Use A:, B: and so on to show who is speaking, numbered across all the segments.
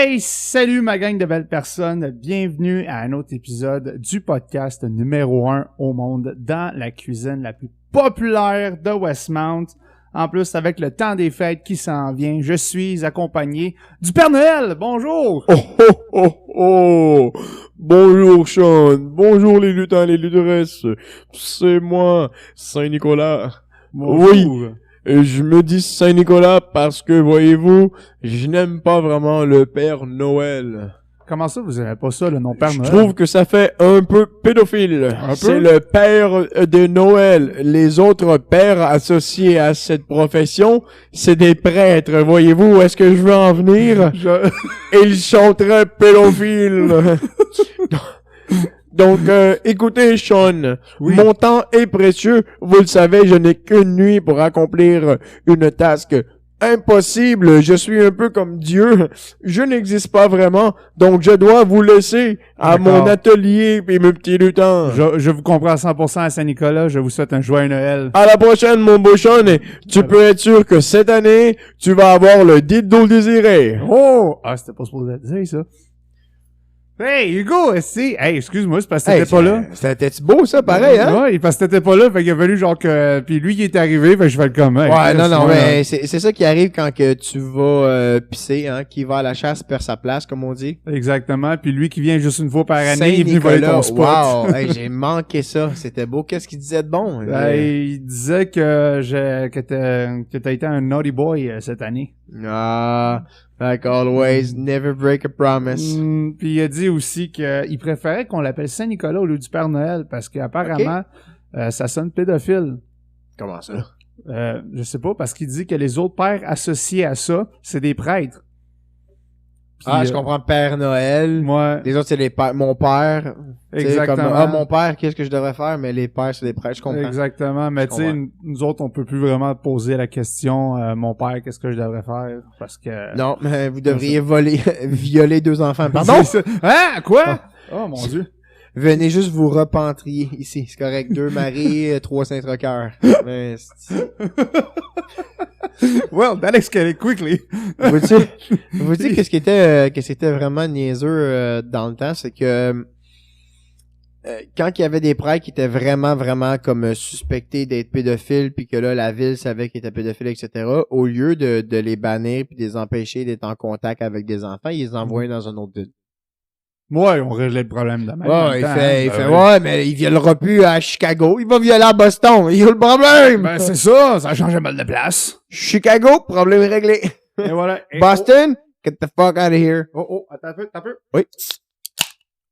A: Hey, salut ma gang de belles personnes. Bienvenue à un autre épisode du podcast numéro 1 au monde dans la cuisine la plus populaire de Westmount. En plus, avec le temps des fêtes qui s'en vient, je suis accompagné du Père Noël. Bonjour!
B: Oh, oh, oh, oh! Bonjour, Sean. Bonjour, les lutins, les lutheresses. C'est moi, Saint-Nicolas.
A: Bonjour.
B: Et je me dis Saint-Nicolas parce que, voyez-vous, je n'aime pas vraiment le Père Noël.
A: Comment ça, vous n'aimez pas ça, le nom Père
B: Je
A: Noël?
B: trouve que ça fait un peu pédophile. C'est le père de Noël. Les autres pères associés à cette profession, c'est des prêtres. Voyez-vous où est-ce que je veux en venir? Ils sont très pédophiles. Donc, écoutez, Sean,
A: Oui.
B: mon temps est précieux. Vous le savez, je n'ai qu'une nuit pour accomplir une tâche impossible. Je suis un peu comme Dieu. Je n'existe pas vraiment. Donc, je dois vous laisser à mon atelier et mes petits lutins.
A: Je vous comprends à 100% à Saint-Nicolas. Je vous souhaite un joyeux Noël.
B: À la prochaine, mon beau Sean. Et tu peux être sûr que cette année, tu vas avoir le dildo désiré.
A: Oh! Ah, c'était pas supposé être dit, ça. Hey, Hugo, c'est... Hey, excuse-moi, c'est parce que t'étais pas là.
B: C'était beau, ça, pareil, hein?
A: Ouais, parce que t'étais pas là, fait qu'il a fallu genre que... Puis lui, il est arrivé, fait que je fais le comment.
B: Ouais, non, mais c'est ça qui arrive quand que tu vas pisser, hein? Qui va à la chasse perd sa place, comme on dit.
A: Exactement, puis lui qui vient juste une fois par année, il est venu voler ton spot.
B: Wow, hey, j'ai manqué ça, c'était beau. Qu'est-ce qu'il disait de bon?
A: Il disait que t'as été un naughty boy cette année.
B: Ah, like always, never break a promise.
A: Puis il a dit aussi qu'il préférait qu'on l'appelle Saint-Nicolas au lieu du Père Noël, parce qu'apparemment, ça sonne pédophile.
B: Comment ça?
A: Je sais pas, parce qu'il dit que les autres pères associés à ça, c'est des prêtres. Puis,
B: Je comprends Père Noël.
A: Moi,
B: Les autres, c'est les pères. Mon père.
A: exactement.
B: Comme, mon père, qu'est-ce que je devrais faire? Mais les pères, c'est des prêtres, je comprends.
A: Exactement, mais tu sais, nous autres, on peut plus vraiment poser la question, mon père, qu'est-ce que je devrais faire? Parce que...
B: Non, mais vous devriez violer 2 enfants. Pardon?
A: Hein? Quoi? Oh mon Dieu.
B: Venez juste vous repentrier ici. C'est correct. 2 Marie, 3 Saint-Trocaire. Mais
A: Well, that escalated quickly.
B: vous dites qu'est-ce qui était vraiment niaiseux dans le temps, c'est que quand il y avait des prêtres qui étaient vraiment comme suspectés d'être pédophiles, puis que là la ville savait qu'ils étaient pédophiles, etc., au lieu de les bannir puis de les empêcher d'être en contact avec des enfants, ils les envoyaient dans une autre ville.
A: Ouais, on réglait le problème de même.
B: Ouais, il fait, ouais, mais il violera plus à Chicago. Il va violer à Boston. Il y a le problème.
A: Ben, c'est ça. Ça change mal de place.
B: Chicago, problème réglé.
A: Et voilà.
B: Boston, get the fuck out of here.
A: Attends un peu.
B: Oui.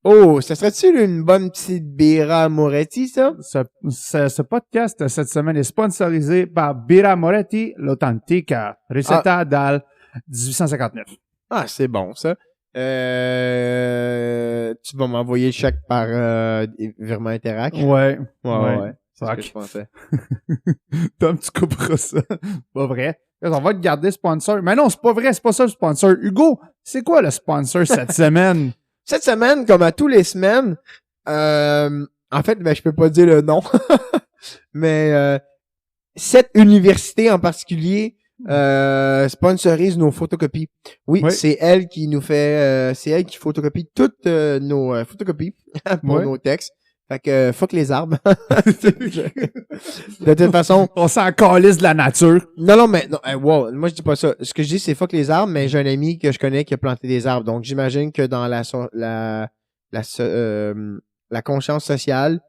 B: Oh, ça serait-tu une bonne petite Birra Moretti, ça?
A: Ce podcast, cette semaine, est sponsorisé par Birra Moretti, l'Authentica, Recetta dal 1859.
B: Ah, c'est bon, ça. Tu vas m'envoyer le chèque par virement Interac?
A: Ouais.
B: C'est ce que je pensais.
A: Tom, tu couperas ça. Pas vrai. On va te garder sponsor. Mais non, c'est pas vrai, c'est pas ça le sponsor. Hugo, c'est quoi le sponsor cette semaine?
B: Cette semaine, comme à tous les semaines, en fait, je peux pas dire le nom, mais cette université en particulier sponsorise nos photocopies. Oui, c'est elle qui nous fait, c'est elle qui photocopie toutes nos photocopies pour nos textes. Fait que fuck les arbres. De toute façon,
A: on s'en calisse de la nature.
B: Non, mais non, wow, moi je dis pas ça. Ce que je dis c'est fuck les arbres, mais j'ai un ami que je connais qui a planté des arbres. Donc j'imagine que dans la conscience sociale,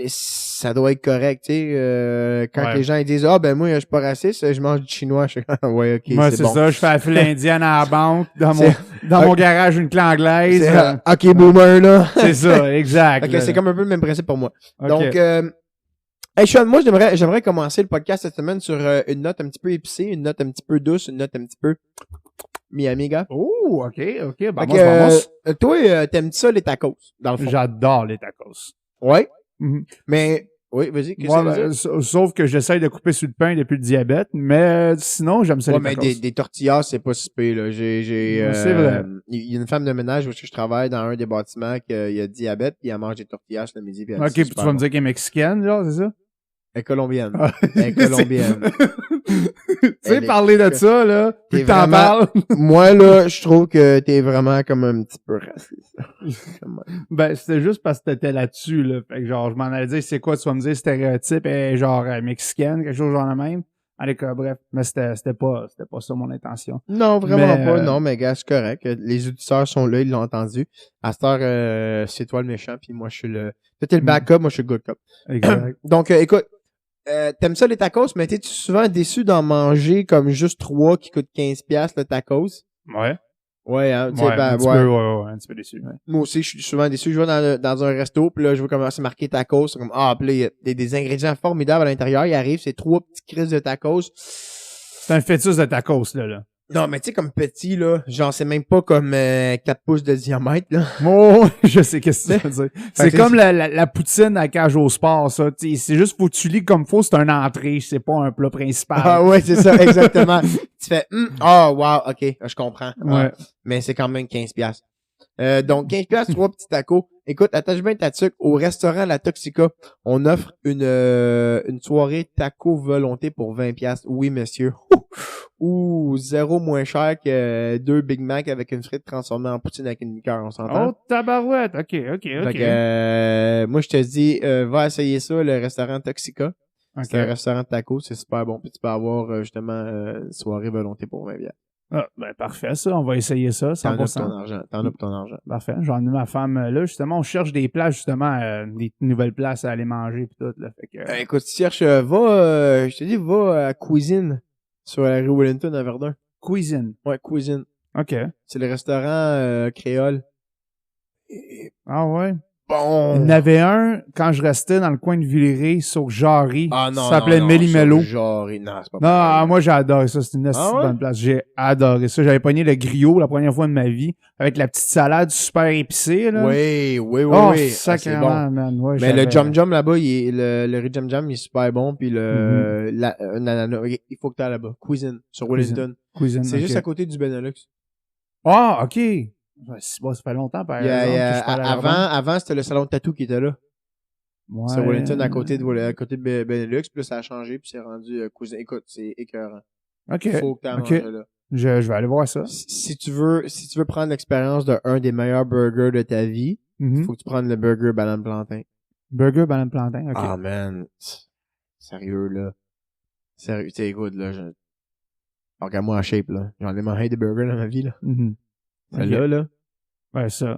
B: ça doit être correct, tu sais. Quand les gens ils disent ben moi je suis pas raciste, je mange du chinois, je suis ouais, ok,
A: moi c'est bon. Ça, je fais la file indienne à la banque dans mon garage une clé anglaise.
B: Ok boomer là.
A: C'est ça, exact.
B: Ok, c'est comme un peu le même principe pour moi. Okay. Donc hey Sean, moi j'aimerais commencer le podcast cette semaine sur une note un petit peu épicée, une note un petit peu douce, une note un petit peu Miami, gars.
A: Oh, ok. Ben, moi,
B: toi, t'aimes ça les tacos, dans le fond?
A: J'adore les tacos.
B: Ouais. Mais, oui, vas-y.
A: Sauf que j'essaye de couper sur le pain depuis le diabète, mais sinon, j'aime ça les tacos.
B: Mais des tortillas, c'est pas si pire, là.
A: C'est vrai.
B: Il y a une femme de ménage où je travaille dans un des bâtiments qui a diabète, puis elle mange des tortillas le midi. Puis
A: ok, puis tu vas me dire qu'elle est mexicaine, genre, c'est ça?
B: Elle est colombienne.
A: Ah,
B: Elle est colombienne.
A: Tu sais,
B: Elle est-
A: parler de ça, là,
B: T'es
A: puis t'en
B: vraiment-
A: parles.
B: Moi, là, je trouve que t'es vraiment comme un petit peu raciste.
A: Ben, c'était juste parce que t'étais là-dessus, là. Fait que genre, je m'en allais dire, c'est quoi, tu vas me dire, stéréotype, et genre, mexicaine, quelque chose genre de même. Allez, bref. Mais c'était pas ça mon intention.
B: Non, vraiment
A: Mais,
B: pas. Non, mais gars, c'est correct. Les auditeurs sont là, ils l'ont entendu. À cette heure, c'est toi le méchant, puis moi, je suis le... Toi, t'es le backup, moi, je suis le good cop.
A: Exact.
B: Donc, écoute, t'aimes ça les tacos, mais t'es-tu souvent déçu d'en manger comme juste 3 qui coûtent 15$ le tacos?
A: Ouais.
B: Ouais, hein, tu sais,
A: Ouais,
B: ben,
A: un petit
B: ouais.
A: peu, ouais, un petit peu déçu, ouais.
B: Moi aussi, je suis souvent déçu. Je vais dans un resto, puis là, je vois comment c'est marqué tacos. C'est comme, ah, puis là, il y a des ingrédients formidables à l'intérieur. Il arrive, c'est 3 petits crises de tacos.
A: C'est un fœtus de tacos, là.
B: Non, mais tu sais, comme petit, là, genre, c'est même pas comme 4 pouces de diamètre, là.
A: Oh, je sais qu'est-ce que tu veux dire. C'est
B: que
A: comme la poutine à cage au sport, ça. T'sais, c'est juste, faut que tu lis comme faut, c'est un entrée, c'est pas un plat principal.
B: Ah ouais, c'est ça, exactement. Tu fais, wow, ok, je comprends.
A: Ouais.
B: Mais c'est quand même 15$. Donc, 15$, 3 petits tacos. Écoute, attache bien ta tuque. Au restaurant La Toxica, on offre une soirée taco volonté pour 20$. Oui, monsieur. Ouh, zéro moins cher que 2 Big Mac avec une frite transformée en poutine avec une liqueur, on s'entend?
A: Oh, tabarouette. OK.
B: Fait que, moi, je te dis, va essayer ça, le restaurant Toxica. C'est un
A: OK.
B: restaurant de tacos, c'est super bon. Puis tu peux avoir, justement, une soirée volonté pour 20$.
A: Ah, ben, parfait, ça. On va essayer ça,
B: T'en as pour
A: 100%.
B: ton argent. T'en as pour ton argent.
A: Parfait. J'en ai ma femme, là, justement, on cherche des places, justement, des nouvelles places à aller manger pis tout, là. Fait que,
B: Écoute, si tu cherches, je te dis, va à Cuisine sur la rue Wellington à Verdun.
A: cuisine.
B: Ouais, Cuisine.
A: OK.
B: C'est le restaurant créole.
A: Ah ouais.
B: Bon.
A: Il y en avait un, quand je restais dans le coin de Villeray, sur Jarry.
B: Ah non,
A: ça s'appelait
B: non,
A: Méli-Mélo.
B: Genre, non, c'est pas
A: Non,
B: pareil.
A: moi, j'ai adoré ça. C'était une assez
B: Ah ouais?
A: bonne place. J'ai adoré ça. J'avais pogné le griot la première fois de ma vie, avec la petite salade super épicée, là.
B: Oui.
A: Oh,
B: Ah, c'est
A: sacrément,
B: bon.
A: man. Ouais,
B: Mais
A: j'avais-
B: le Jum Jum là-bas, le riz Jum Jum, il est super bon. Puis un ananas, il faut que tu ailles là-bas. Cuisine, sur Wellington.
A: Cuisine,
B: C'est
A: ok.
B: juste à côté du Benelux.
A: Ah, OK. Ouais, bon, ça fait longtemps, par
B: Il y a-
A: exemple, que je parle à Verdun.
B: avant, c'était le salon de tatou qui était là.
A: Ouais.
B: Sur Wellington, à côté de Benelux. Puis là, ça a changé. Puis c'est rendu Cuisine. Écoute, c'est écœurant.
A: OK.
B: Faut que tu
A: OK.
B: manger là.
A: Je vais aller voir ça.
B: Si tu veux prendre l'expérience d'un des meilleurs burgers de ta vie,
A: Mhm.
B: faut que tu prennes le burger banane plantain.
A: Burger, banane plantain, OK.
B: Ah, man. Sérieux, là. Sérieux, tu sais, écoute, là, regarde-moi en shape, là. J'en ai mangé des burgers dans ma vie, là.
A: Mhm.
B: Celle-là, là.
A: Ouais, ça.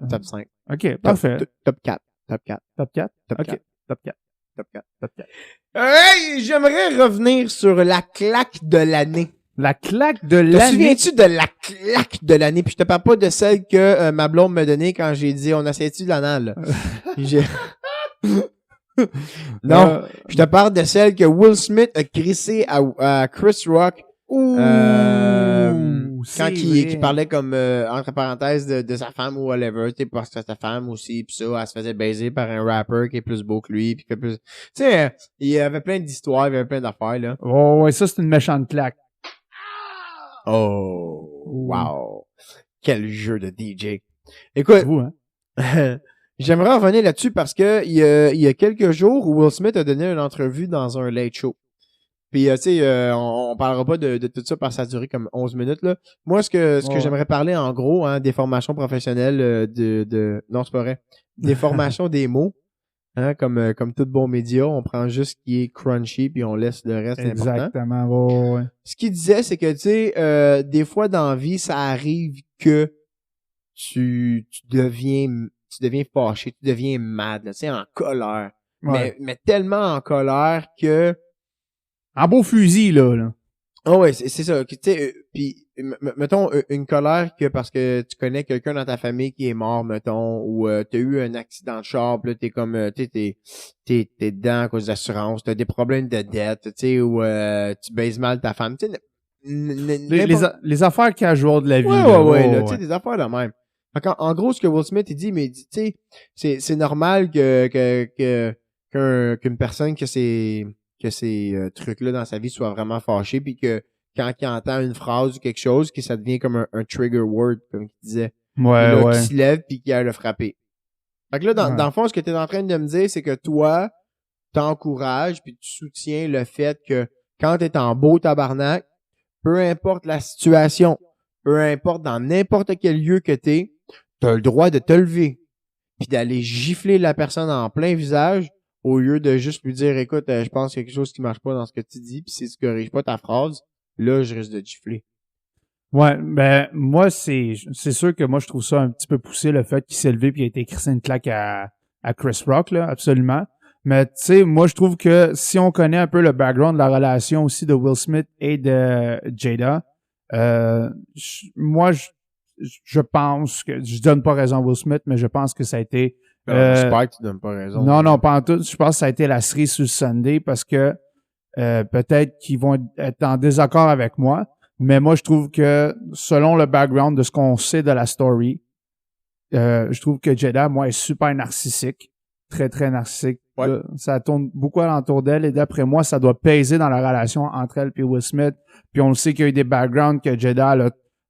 B: Top 5.
A: OK, parfait.
B: Top 4. Top 4.
A: Top 4?
B: Top
A: OK.
B: 4.
A: Top 4.
B: Top 4.
A: Top 4.
B: Hey, j'aimerais revenir sur la claque de l'année.
A: La claque de
B: Te
A: l'année.
B: souviens-tu de la claque de l'année? Puis je te parle pas de celle que ma blonde m'a donnée quand j'ai dit on essaie-tu de l'anal? J'ai- Non, je te parle de celle que Will Smith a crissée à Chris Rock
A: Ouh,
B: quand
A: c'est
B: il
A: vrai.
B: parlait comme entre parenthèses de sa femme ou whatever, tu sais, parce que sa femme aussi, pis ça, elle se faisait baiser par un rapper qui est plus beau que lui, pis que plus, tu sais, il y avait plein d'histoires, il y avait plein d'affaires là.
A: Oh, ouais, ça, c'est une méchante claque.
B: Oh, wow, quel jeu de DJ. Écoute,
A: Vous, hein?
B: j'aimerais revenir là-dessus parce que il y a quelques jours, Will Smith a donné une entrevue dans un late show. Puis, tu sais, on parlera pas de tout ça parce que ça a duré comme 11 minutes, là. Moi, ce que j'aimerais parler, en gros, hein, des formations professionnelles non, c'est pas vrai. Des formations des mots. Hein, comme tout bon média, on prend juste ce qui est crunchy puis on laisse le reste important.
A: Exactement, ouais.
B: Ce qu'il disait, c'est que, tu sais, des fois dans la vie, ça arrive que tu deviens fâché, tu deviens mad, tu sais, en colère.
A: Ouais.
B: Mais tellement en colère que...
A: En beau fusil, là.
B: Ah ouais, c'est ça. Tu sais, puis mettons une colère que parce que tu connais quelqu'un dans ta famille qui est mort, mettons, ou t'as eu un accident de char, pis là t'es comme t'es dedans à cause d'assurance, t'as des problèmes de dette, tu sais, ou tu baises mal ta femme, tu sais.
A: Les affaires casual de la vie.
B: Ouais,
A: là,
B: tu sais, des affaires de même. Fait en gros, ce que Will Smith il dit, mais il dit, tu sais, c'est normal qu'une personne que ces trucs-là dans sa vie soit vraiment fâchée, puis que quand il entend une phrase ou quelque chose, que ça devient comme un trigger word, comme il disait.
A: Ouais,
B: Là,
A: ouais.
B: qui se lève puis qui a le frapper. Fait que là, dans
A: Ouais.
B: le fond, ce que tu es en train de me dire, c'est que toi, t'encourages puis tu soutiens le fait que quand t'es en beau tabarnak, peu importe la situation, peu importe dans n'importe quel lieu que t'as le droit de te lever puis d'aller gifler la personne en plein visage au lieu de juste lui dire, écoute, je pense qu'il y a quelque chose qui marche pas dans ce que tu dis puis si tu corriges pas ta phrase, là, je risque de gifler.
A: Ouais, ben moi c'est sûr que moi je trouve ça un petit peu poussé le fait qu'il s'est levé puis il a été crissé une claque à Chris Rock là, absolument. Mais tu sais, moi je trouve que si on connaît un peu le background de la relation aussi de Will Smith et de Jada, moi je pense que je donne pas raison à Will Smith, mais je pense que ça a été
B: J'espère que tu donnes pas raison.
A: Non, pas en tout. Je pense que ça a été la cerise sur le Sunday parce que peut-être qu'ils vont être en désaccord avec moi. Mais moi, je trouve que selon le background de ce qu'on sait de la story, je trouve que Jada, moi, est super narcissique. Très, très narcissique.
B: Ouais.
A: Ça tourne beaucoup alentour d'elle et d'après moi, ça doit peser dans la relation entre elle et Will Smith. Puis on le sait qu'il y a eu des backgrounds que Jada,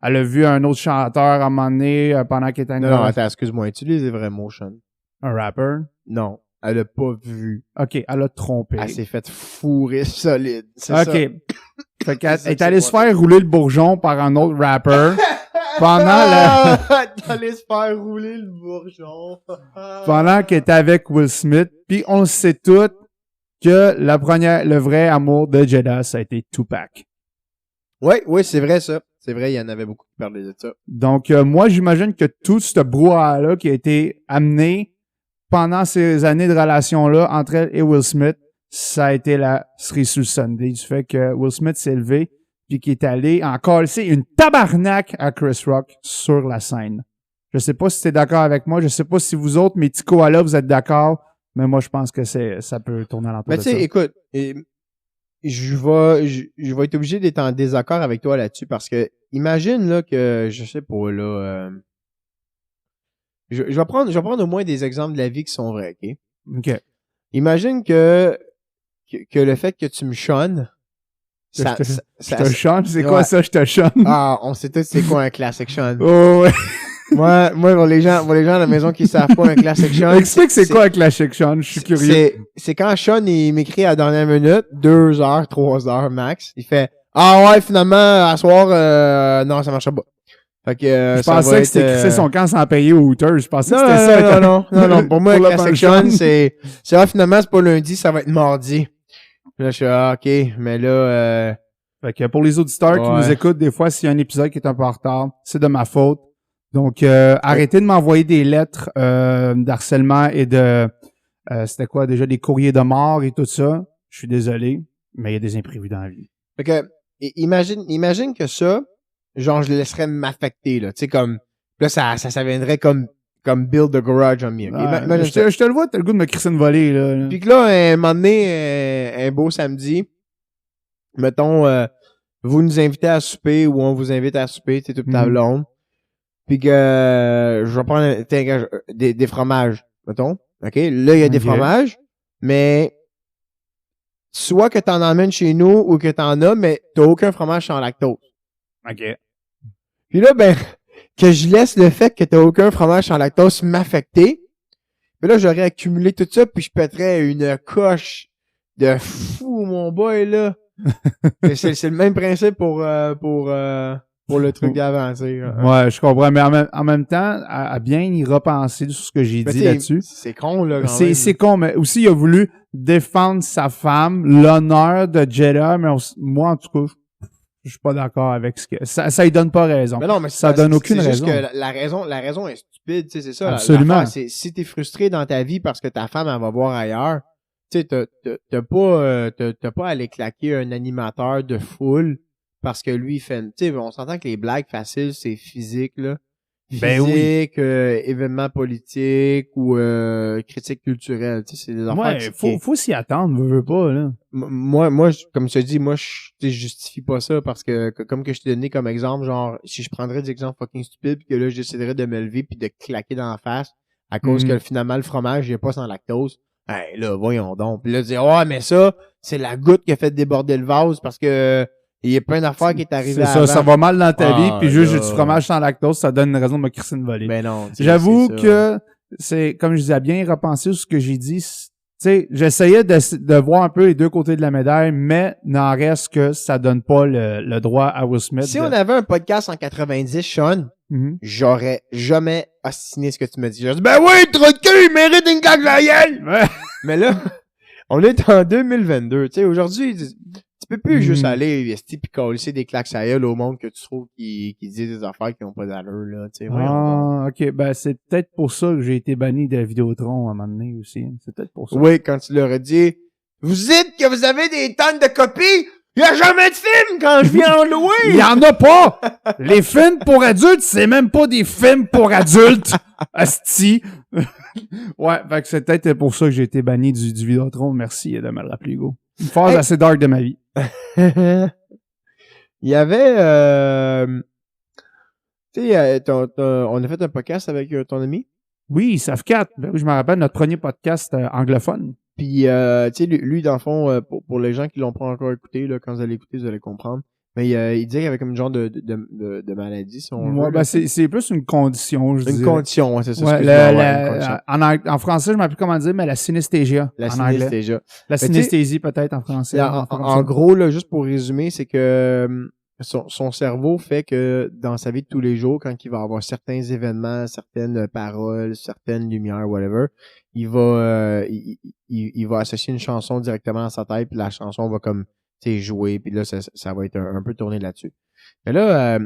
A: elle a vu un autre chanteur à un moment donné pendant qu'il était
B: Non, attends, excuse-moi, utilise les vrais mots, Sean.
A: Un rapper?
B: Non, elle a pas vu.
A: OK, elle a trompé.
B: Elle s'est fait fourrer solide. C'est
A: OK.
B: ça.
A: Fait qu'elle est allée se faire rouler le bourgeon par un autre rapper pendant le...
B: Elle allait se faire rouler le bourgeon.
A: pendant qu'elle était avec Will Smith. Puis on sait tous que le vrai amour de Jada, ça a été Tupac.
B: Oui, c'est vrai ça. C'est vrai, il y en avait beaucoup qui parlaient de ça.
A: Donc moi, j'imagine que tout ce brouhaha-là qui a été amené pendant ces années de relation-là entre elle et Will Smith, ça a été la cerise sur le Sunday du fait que Will Smith s'est levé puis qu'il est allé encore laisser une tabarnak à Chris Rock sur la scène. Je sais pas si t'es d'accord avec moi, je sais pas si vous autres, mes petits koalas, vous êtes d'accord, mais moi je pense que ça peut tourner à l'entour
B: Mais
A: de
B: tu
A: ça.
B: sais, écoute, je vais être obligé d'être en désaccord avec toi là-dessus parce que imagine là que je sais pas là je vais prendre au moins des exemples de la vie qui sont vrais, OK?
A: OK.
B: Imagine que le fait que tu me chonnes,
A: Je te chante, c'est quoi
B: ouais.
A: ça, je te chante?
B: Ah, on sait tous c'est quoi un classic shun.
A: Oh, ouais.
B: Moi, pour les gens à la maison qui savent pas un classic shun.
A: Explique c'est quoi un classic Sean, je suis curieux.
B: C'est quand Sean, il m'écrit à la dernière minute, 2 heures, 3 heures max. Il fait, ah ouais, finalement, à soir, non, ça marchera pas. Fait que,
A: Je pensais que c'était crissé son camp sans payer au Hooters. Je pensais que c'était ça.
B: Non. Pour moi, un classic shun, c'est finalement, c'est pas lundi, ça va être mardi. Puis là, je suis, OK, mais là,
A: Fait que pour les auditeurs qui nous écoutent, des fois, s'il y a un épisode qui est un peu en retard, c'est de ma faute. Donc, arrêtez de m'envoyer des lettres d'harcèlement et de... c'était quoi déjà, des courriers de mort et tout ça. Je suis désolé, mais il y a des imprévus dans la vie.
B: Fait que, imagine que ça, genre, je le laisserais m'affecter, là. Tu sais, comme, là, ça viendrait comme build a garage on me. Okay?
A: Ouais, je te le vois, t'as le goût de me crisser une volée, là.
B: Puis que là, un moment donné, un beau samedi, mettons, vous nous invitez à souper ou on vous invite à souper, tu sais, toute ta blonde. Puis que je vais prendre des fromages, mettons. OK? Là, il y a des fromages, mais soit que t'en emmènes chez nous ou que t'en as, mais t'as aucun fromage sans lactose.
A: OK.
B: Puis là, ben, que je laisse le fait que t'as aucun fromage sans lactose m'affecter. Mais là, j'aurais accumulé tout ça, puis je pèterais une coche de fou, mon boy, là. c'est le même principe pour le truc d'avant, tu sais.
A: Ouais, je comprends. Mais en même temps, à bien y repenser sur ce que j'ai dit là-dessus.
B: C'est con, là, quand même.
A: C'est con, mais aussi, il a voulu défendre sa femme, l'honneur de Jada, mais moi, en tout cas, je suis pas d'accord avec ce que... Ça lui donne pas raison.
B: Mais non, mais
A: ça donne aucune raison.
B: C'est juste que la raison est stupide, tu sais, c'est ça.
A: Absolument.
B: C'est si t'es frustré dans ta vie parce que ta femme, elle va voir ailleurs, tu sais, t'as pas à aller claquer un animateur de foule parce que lui, il fait... Tu sais, on s'entend que les blagues faciles, c'est physique, là. Physique, événements politiques ou critique culturelle, tu sais, c'est des affaires...
A: Ouais, faut s'y attendre, veux pas, là.
B: Moi, comme je te dis, moi, je justifie pas ça parce que, comme que je t'ai donné comme exemple, genre, si je prendrais des exemples fucking stupides pis que là, j'essaierais de me lever puis de claquer dans la face à cause que finalement, le fromage, il est pas sans lactose. Hey, là, voyons donc. Puis là, dire, ouais, mais ça, c'est la goutte qui a fait déborder le vase parce que il y a plein d'affaires qui est arrivé
A: avant. Ça va mal dans ta vie, puis juste j'ai du fromage sans lactose, ça donne une raison de me crisser une volée.
B: Ben non.
A: J'avoue que c'est, comme je disais, à bien repenser sur ce que j'ai dit, sais, j'essayais de voir un peu les deux côtés de la médaille, mais n'en reste que ça donne pas le droit à Will Smith.
B: Si on avait un podcast en 90, Sean,
A: Mhm.
B: j'aurais jamais assassiné ce que tu me dis. J'aurais dit, ben oui, trou de cul, il mérite une claque à la gueule!
A: Ouais.
B: Mais là, on est en 2022. Tu sais, aujourd'hui, tu peux plus juste aller esti pis coller des claques à gueule au monde que tu trouves qui disent des affaires qui ont pas d'allure, là. Tu sais, voyons donc.
A: Ok, ben c'est peut-être pour ça que j'ai été banni de Vidéotron à un moment donné aussi. C'est peut-être pour ça.
B: Oui, quand tu leur as dit, vous dites que vous avez des tonnes de copies, y a jamais de film quand je viens en
A: Il
B: louer!
A: y en a pas! Les films pour adultes, c'est même pas des films pour adultes! Asti! Ouais, fait que c'est peut-être pour ça que j'ai été banni du Vidéotron. Merci de me le rappeler, Hugo. Une phase assez dark de ma vie.
B: Il y avait, tu sais, on a fait un podcast avec ton ami.
A: Oui, SAF4. Ben oui, je me rappelle notre premier podcast anglophone.
B: Puis, tu sais, lui, dans le fond, pour les gens qui l'ont pas encore écouté, là, quand vous allez écouter, vous allez comprendre. Mais il disait qu'il y avait comme une genre de maladie, si on veut.
A: Ouais, ben c'est plus une condition, je
B: Une
A: dirais.
B: condition, ouais, c'est ça.
A: Ouais,
B: Excuse-moi, une condition.
A: en français, je ne sais plus comment dire, mais la synesthésia.
B: La
A: en anglais.
B: synesthésia.
A: La synesthésie, peut-être, en français.
B: En gros, là, juste pour résumer, c'est que son cerveau fait que dans sa vie de tous les jours, quand il va avoir certains événements, certaines paroles, certaines lumières, whatever, il va associer une chanson directement à sa tête, puis la chanson va comme, tu sais, jouer, puis là, ça va être un peu tourné là-dessus. Mais là,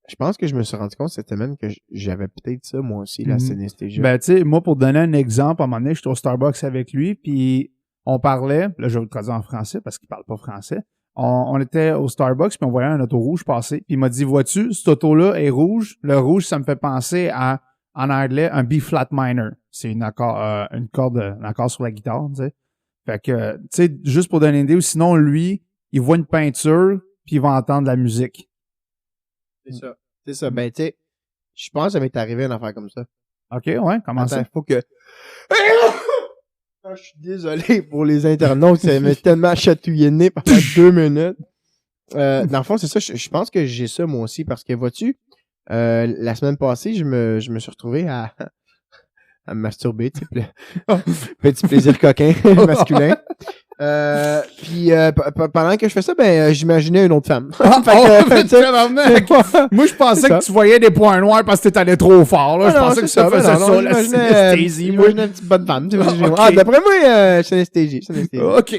B: je pense que je me suis rendu compte cette semaine que j'avais peut-être ça, moi aussi, la synesthésia.
A: Ben, tu sais, moi, pour donner un exemple, à un moment donné, j'étais au Starbucks avec lui, puis on parlait, là, je vais le traduire en français parce qu'il parle pas français. On était au Starbucks, puis on voyait un auto rouge passer, puis il m'a dit, vois-tu, cet auto-là est rouge. Le rouge, ça me fait penser à, en anglais, un B-flat minor. C'est une corde, un accord sur la guitare, tu sais. Fait que, tu sais, juste pour donner une idée, ou sinon, lui, il voit une peinture, puis il va entendre la musique.
B: C'est ça. C'est ça. Ben, tu sais, je pense que ça m'est arrivé une affaire comme ça.
A: OK, ouais, comment ça?
B: Attends, faut que... Je suis désolé pour les internautes, ça m'a tellement chatouillé le nez pendant 2 minutes. Dans le fond, c'est ça, je pense que j'ai ça moi aussi, parce que vois-tu, la semaine passée, je me suis retrouvé à me masturber, tu sais, petit plaisir coquin masculin. Puis pendant que je fais ça, ben j'imaginais une autre femme.
A: Moi, je pensais que tu voyais des points noirs parce que t'es allé trop fort. Là. Je pensais que ça faisait ça, la synesthésie.
B: Moi, j'imaginais une petite bonne femme. Ah, d'après moi, synesthésie.
A: OK.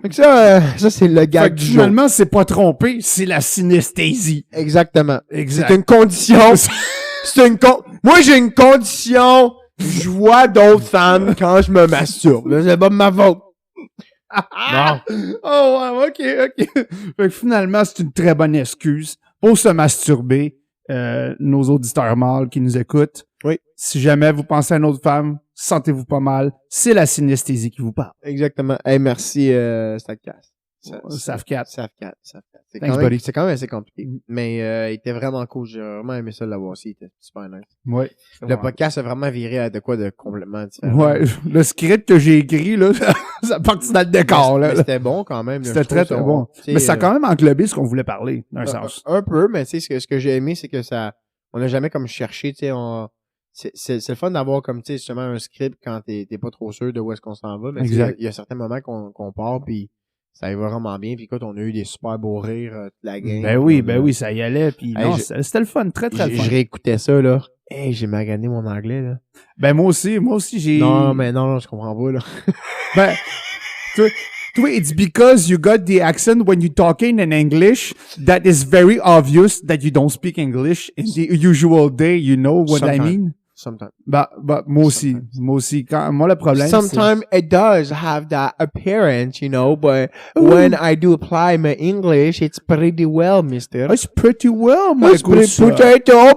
B: Donc ça c'est le gars du jour.
A: Finalement, c'est pas trompé, c'est la synesthésie.
B: Exactement.
A: Exact.
B: C'est une condition. Moi, j'ai une condition. Je vois d'autres femmes quand je me masturbe. Là, c'est pas de ma faute.
A: Non. Oh, ouais, OK. Fait que finalement, c'est une très bonne excuse pour se masturber, nos auditeurs mâles qui nous écoutent.
B: Oui.
A: Si jamais vous pensez à une autre femme, sentez-vous pas mal, c'est la synesthésie qui vous parle.
B: Exactement. Hey, merci, Statcast.
A: SAF4.
B: C'est quand même assez compliqué. Mais il était vraiment cool. J'ai vraiment aimé ça de l'avoir aussi. Il était super nice.
A: Ouais.
B: Le podcast a vraiment viré à de quoi de complètement différent.
A: Ouais. Le script que j'ai écrit, là, ça partit dans le décor, là.
B: Mais c'était bon quand même.
A: C'était très, très bon. Mais ça a quand même englobé ce qu'on voulait parler, d'un sens.
B: Un peu, mais tu sais, ce que j'ai aimé, c'est que on n'a jamais comme cherché, tu sais, c'est le fun d'avoir comme, tu sais, justement un script quand t'es pas trop sûr de où est-ce qu'on s'en va. Mais il y a certains moments qu'on part, puis ça y va vraiment bien. Puis écoute, on a eu des super beaux rires de la game.
A: Ben oui, ça y allait. Puis c'était le fun, très, très le fun.
B: Je réécoutais ça, là. Hey, j'ai magané mon anglais, là.
A: Ben moi aussi, j'ai...
B: Non, je comprends pas, là.
A: Ben, it's because you got the accent when you're talking in English that is very obvious that you don't speak English in the usual day, you know what I mean?
B: Sometimes.
A: Bah, moi aussi. Moi, le problème,
B: Sometimes it does have that appearance, you know, but when I do apply my English, it's pretty well, mister.
A: It's pretty well, my
B: it's good sir. Potato!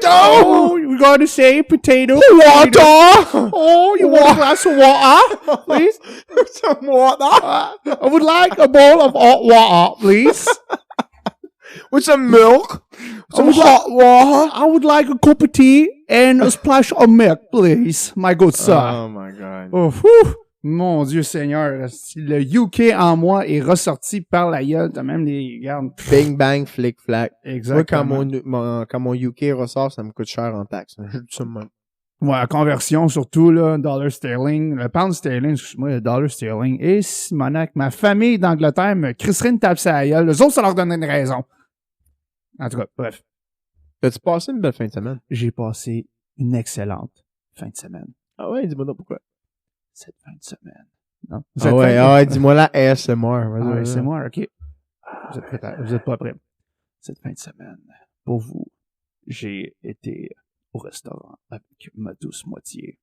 A: Oh, you gotta say potato.
B: Water!
A: Oh, you want a glass of water, please?
B: Some water.
A: I would like a bowl of hot water, please.
B: With some milk? Some hot water?
A: I would like a cup of tea and a splash of milk, please, my good sir.
B: Oh my God.
A: Oh, whew. Mon Dieu Seigneur, le UK en moi est ressorti par la gueule, t'as même les gardes.
B: Bing bang, flic flac.
A: Exactement.
B: Moi, quand mon UK ressort, ça me coûte cher en taxes. Je dis ça de même.
A: Ouais, la conversion, surtout, là, dollar sterling, le pound sterling, excuse-moi, le dollar sterling. Et Simonac, ma famille d'Angleterre me crisserait une tape sur la gueule. Les autres, ça leur donnerait une raison. En tout cas, bref.
B: T'as-tu passé une belle fin de semaine?
A: J'ai passé une excellente fin de semaine.
B: Ah ouais, dis-moi donc pourquoi.
A: Cette fin de semaine. Non?
B: Ah ouais, dis-moi la ASMR.
A: Ah, c'est moi, ok. Vous êtes pas prêts. Cette fin de semaine, pour vous, j'ai été au restaurant avec ma douce moitié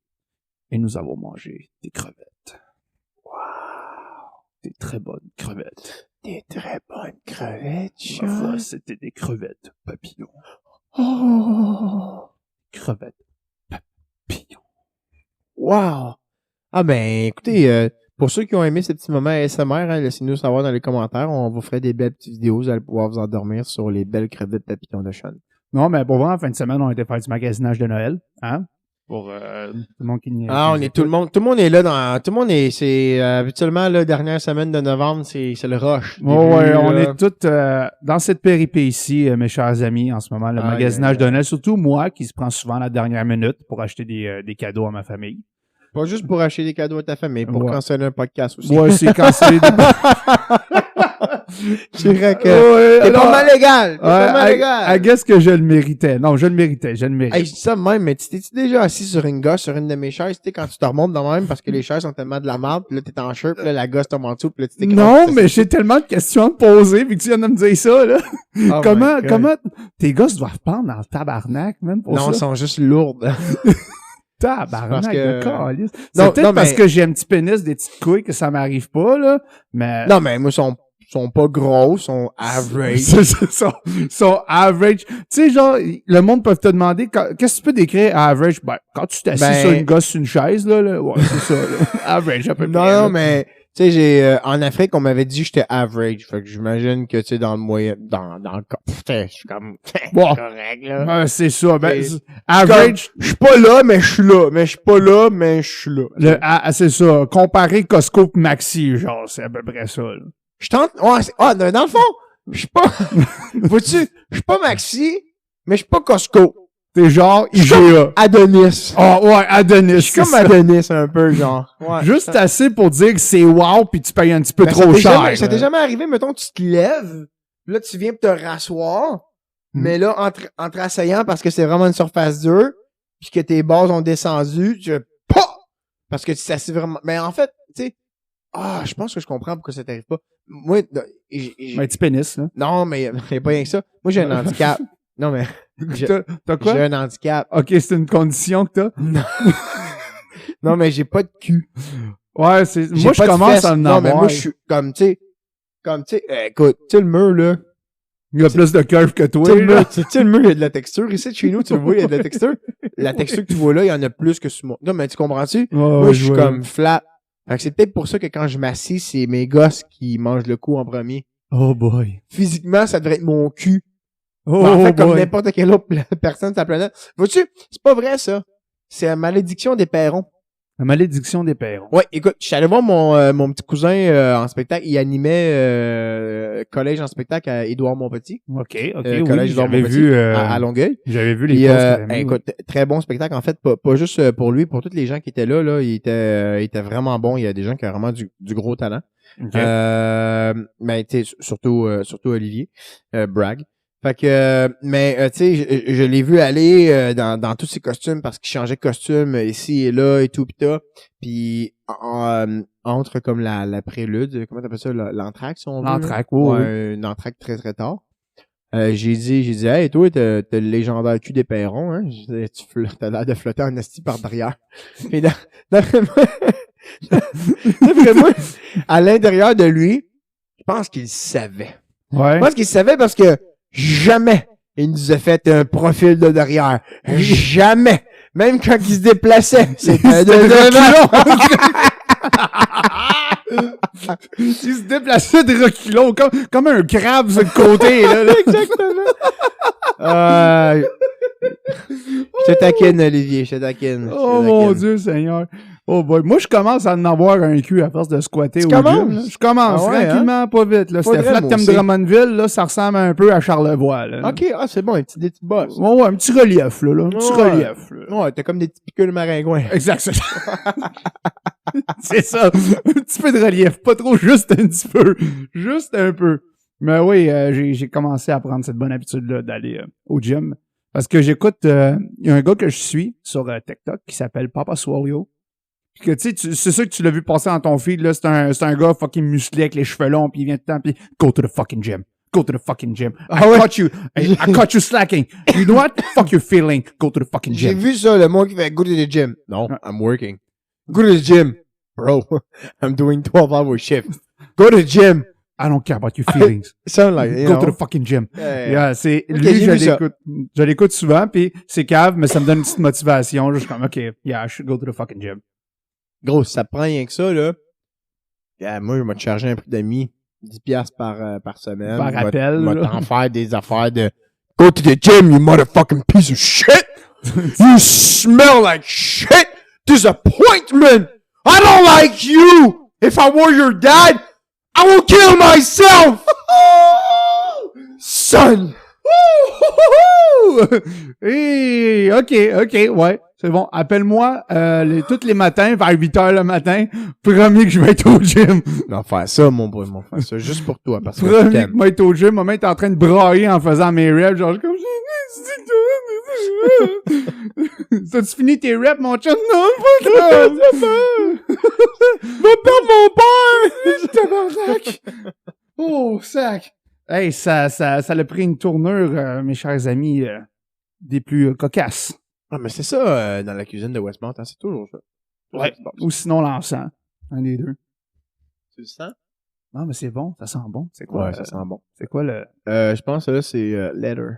A: et nous avons mangé des crevettes. Wow! Des très bonnes crevettes.
B: Des très bonnes crevettes,
A: Ma foi, c'était des crevettes papillons.
B: Oh!
A: Crevettes papillons.
B: Wow! Ah ben, écoutez, pour ceux qui ont aimé ce petit moment ASMR, hein, laissez-nous savoir dans les commentaires. On vous ferait des belles petites vidéos. Vous allez pouvoir vous endormir sur les belles crevettes papillons de Sean.
A: Non, mais pour vrai, en fin de semaine, on a été faire du magasinage de Noël, hein? Pour tout le monde qui
B: Ah, on est tout le monde est là tout le monde est, c'est habituellement la dernière semaine de novembre, c'est le rush.
A: Oh, ouais, on est tous dans cette péripétie, mes chers amis, en ce moment, le magasinage de Noël, surtout moi, qui se prend souvent la dernière minute pour acheter des cadeaux à ma famille.
B: Pas juste pour acheter des cadeaux à ta famille, pour canceller un podcast aussi.
A: Ouais, c'est canceller des...
B: Je dirais que t'es pas mal légal. T'es pas mal légal.
A: I guess que je le méritais. Non, je le méritais. Je
B: dis ça de même, mais t'es-tu déjà assis sur une gosse, sur une de mes chaises, tu sais, quand tu te remontes de même, parce que les chaises sont tellement de la merde, pis là, t'es en shirt, pis là, la gosse tombe en dessous, pis là, tu t'es
A: Non, mais j'ai tellement de questions à te poser, pis que tu viens de me dire ça, là.
B: Oh
A: comment, tes gosses doivent prendre dans le tabarnak, même, pour ça?
B: Non, elles sont juste lourdes.
A: Tabarnak de calice.
B: Non,
A: C'est peut-être parce que j'ai un petit pénis, des petites couilles, que ça m'arrive pas, là, mais...
B: Non, mais moi, sont pas gros, sont average.
A: sont average. Tu sais, genre, le monde peut te demander, qu'est-ce que tu peux décrire average? Ben, quand tu t'assis sur une gosse sur une chaise, là, ouais, c'est ça, là. Average, à peu près.
B: Non, mais, tu sais, en Afrique, on m'avait dit que j'étais average. Fait que j'imagine que, tu sais, dans le moyen, dans le cas, putain, je suis comme,
A: bon,
B: correct, là.
A: c'est ça, ben, average.
B: Je suis pas là, mais je suis là. Mais je suis pas là, mais je suis là.
A: C'est ça. Comparer Costco pis Maxi, genre, c'est à peu près ça, là.
B: Je tente, dans le fond, je suis pas, vois-tu, je suis pas Maxi, mais je suis pas Costco.
A: T'es genre IGA.
B: Adonis.
A: Oh, ouais, Adonis.
B: Je suis comme Adonis, un peu, genre. Ouais.
A: Juste assez pour dire que c'est wow pis tu payes un petit peu trop cher.
B: Ça t'est jamais arrivé, mettons, tu te lèves, là, tu viens pour te rasseoir, mais là, en te rasseyant parce que c'est vraiment une surface dure, pis que tes bases ont descendu, parce que tu t'assis vraiment, mais en fait, tu sais, je pense que je comprends pourquoi ça t'arrive pas. Moi,
A: un petit pénis, là.
B: Non, mais y a pas rien que ça. Moi, j'ai un handicap. Non, mais.
A: T'as quoi?
B: J'ai un handicap.
A: Ok, c'est une condition que t'as?
B: Non. Non, mais j'ai pas de cul.
A: Ouais, moi, je commence à en avoir.
B: Non, mais moi, je suis comme, tu sais, écoute, tu sais, le mur, là.
A: Il y a plus de curve que toi,
B: tu sais, le mur, il y a de la texture. Ici, chez nous, tu le vois, il y a de la texture. La texture que tu vois là, il y en a plus que sur moi. Non, mais tu comprends-tu? Moi, je suis comme flat. Fait que c'est peut-être pour ça que quand je m'assis, c'est mes gosses qui mangent le coup en premier.
A: Oh boy.
B: Physiquement, ça devrait être mon cul.
A: Oh,
B: en fait, comme n'importe quelle autre personne sur la planète. Vois-tu, c'est pas vrai, ça. C'est la malédiction des perrons.
A: La malédiction des perrons.
B: Ouais, écoute, je suis allé voir mon petit cousin en spectacle. Il animait collège en spectacle à Édouard Montpetit.
A: OK,
B: collège Édouard Montpetit à Longueuil.
A: J'avais vu les posts.
B: Écoute, très bon spectacle. En fait, pas juste pour lui, pour tous les gens qui étaient là, il était vraiment bon. Il y a des gens qui ont vraiment du gros talent.
A: Okay.
B: Mais tu sais, surtout Olivier, brag. Fait que, mais tu sais, je l'ai vu aller dans tous ses costumes parce qu'il changeait de costume ici et là et tout pis ça. Puis entre comme la prélude, comment t'appelles ça, l'entracte si on veut.
A: L'entracte, oui.
B: Une entracte très très tard. J'ai dit, hey toi, t'as le légendaire cul des perrons, hein. T'as l'air de flotter en esti par derrière. Puis d'après moi, à l'intérieur de lui, je pense qu'il savait.
A: Ouais.
B: Je pense qu'il savait parce que jamais il nous a fait un profil de derrière. Jamais. Même quand il se déplaçait, c'était de devant.
A: Il se déplaçait de reculons, comme un crabe sur le côté, là.
B: Exactement. Je te taquine, Olivier, je te taquine.
A: Oh mon Dieu, Seigneur. Oh boy. Moi, je commence à en avoir un cul à force de squatter au gym. Là. Je commence
B: Ah ouais,
A: tranquillement, pas vite. Là. C'était flat comme Drummondville, là, ça ressemble un peu à Charlevoix. Là.
B: Ok, c'est bon, des petits bosses.
A: Ouais, un petit relief, là. Un petit relief. Là.
B: Ouais, t'as comme des petits picules maringouins.
A: Exact, c'est ça. C'est ça. Un petit peu de relief. Pas trop, juste un petit peu. Juste un peu. Mais oui, j'ai commencé à prendre cette bonne habitude-là d'aller au gym. Parce que j'écoute, il y a un gars que je suis sur TikTok qui s'appelle Papa Swolio. Que tu sais, c'est sûr que tu l'as vu passer dans ton feed, là, c'est un gars fucking musclé avec les cheveux longs, puis il vient tout le temps, puis go to the fucking gym. Go to the fucking gym. I caught you slacking. You know what? Fuck your feeling. Go to the fucking gym.
B: J'ai vu ça, le mot qui fait go to the gym. Non, I'm working. Go to the gym. Bro, I'm doing 12-hour shift. Go to the gym.
A: I don't care about your feelings.
B: Sound like,
A: Go to the fucking gym. Yeah, c'est, lui, je l'écoute souvent, puis c'est cave, mais ça me donne une petite motivation. Je suis comme, OK, yeah, I should go to the fucking gym.
B: Gros, si ça prend rien que ça, là, yeah, moi, je vais te charger un prix d'amis, 10$ par semaine.
A: Par appel.
B: Je vais t'en faire des affaires de go to the gym, you motherfucking piece of shit! You smell like shit! Disappointment! I don't like you! If I were your dad, I will kill myself! Son!
A: Hey, OK, ouais. C'est bon. Appelle-moi tous les matins vers 8h le matin. Promis que je vais être au gym.
B: Non, faire ça, mon boy, faire ça juste pour toi, parce que
A: promis que je vais être au gym. Maman est en train de brailler en faisant mes reps. Genre, je suis comme... T'as-tu fini tes reps, mon chum? Non, pas grave. Va perdre mon père! Tabarnak! Oh, sac! Hey, ça a pris une tournure, mes chers amis, des plus cocasses.
B: Ah, mais c'est ça, dans la cuisine de Westmount, hein, c'est toujours ça.
A: Ouais. Ou sinon l'encens. Un des deux.
B: Tu le sens?
A: Non, mais c'est bon. Ça sent bon. C'est quoi?
B: Ouais, ça sent bon.
A: C'est quoi le...
B: je pense que là, c'est leather.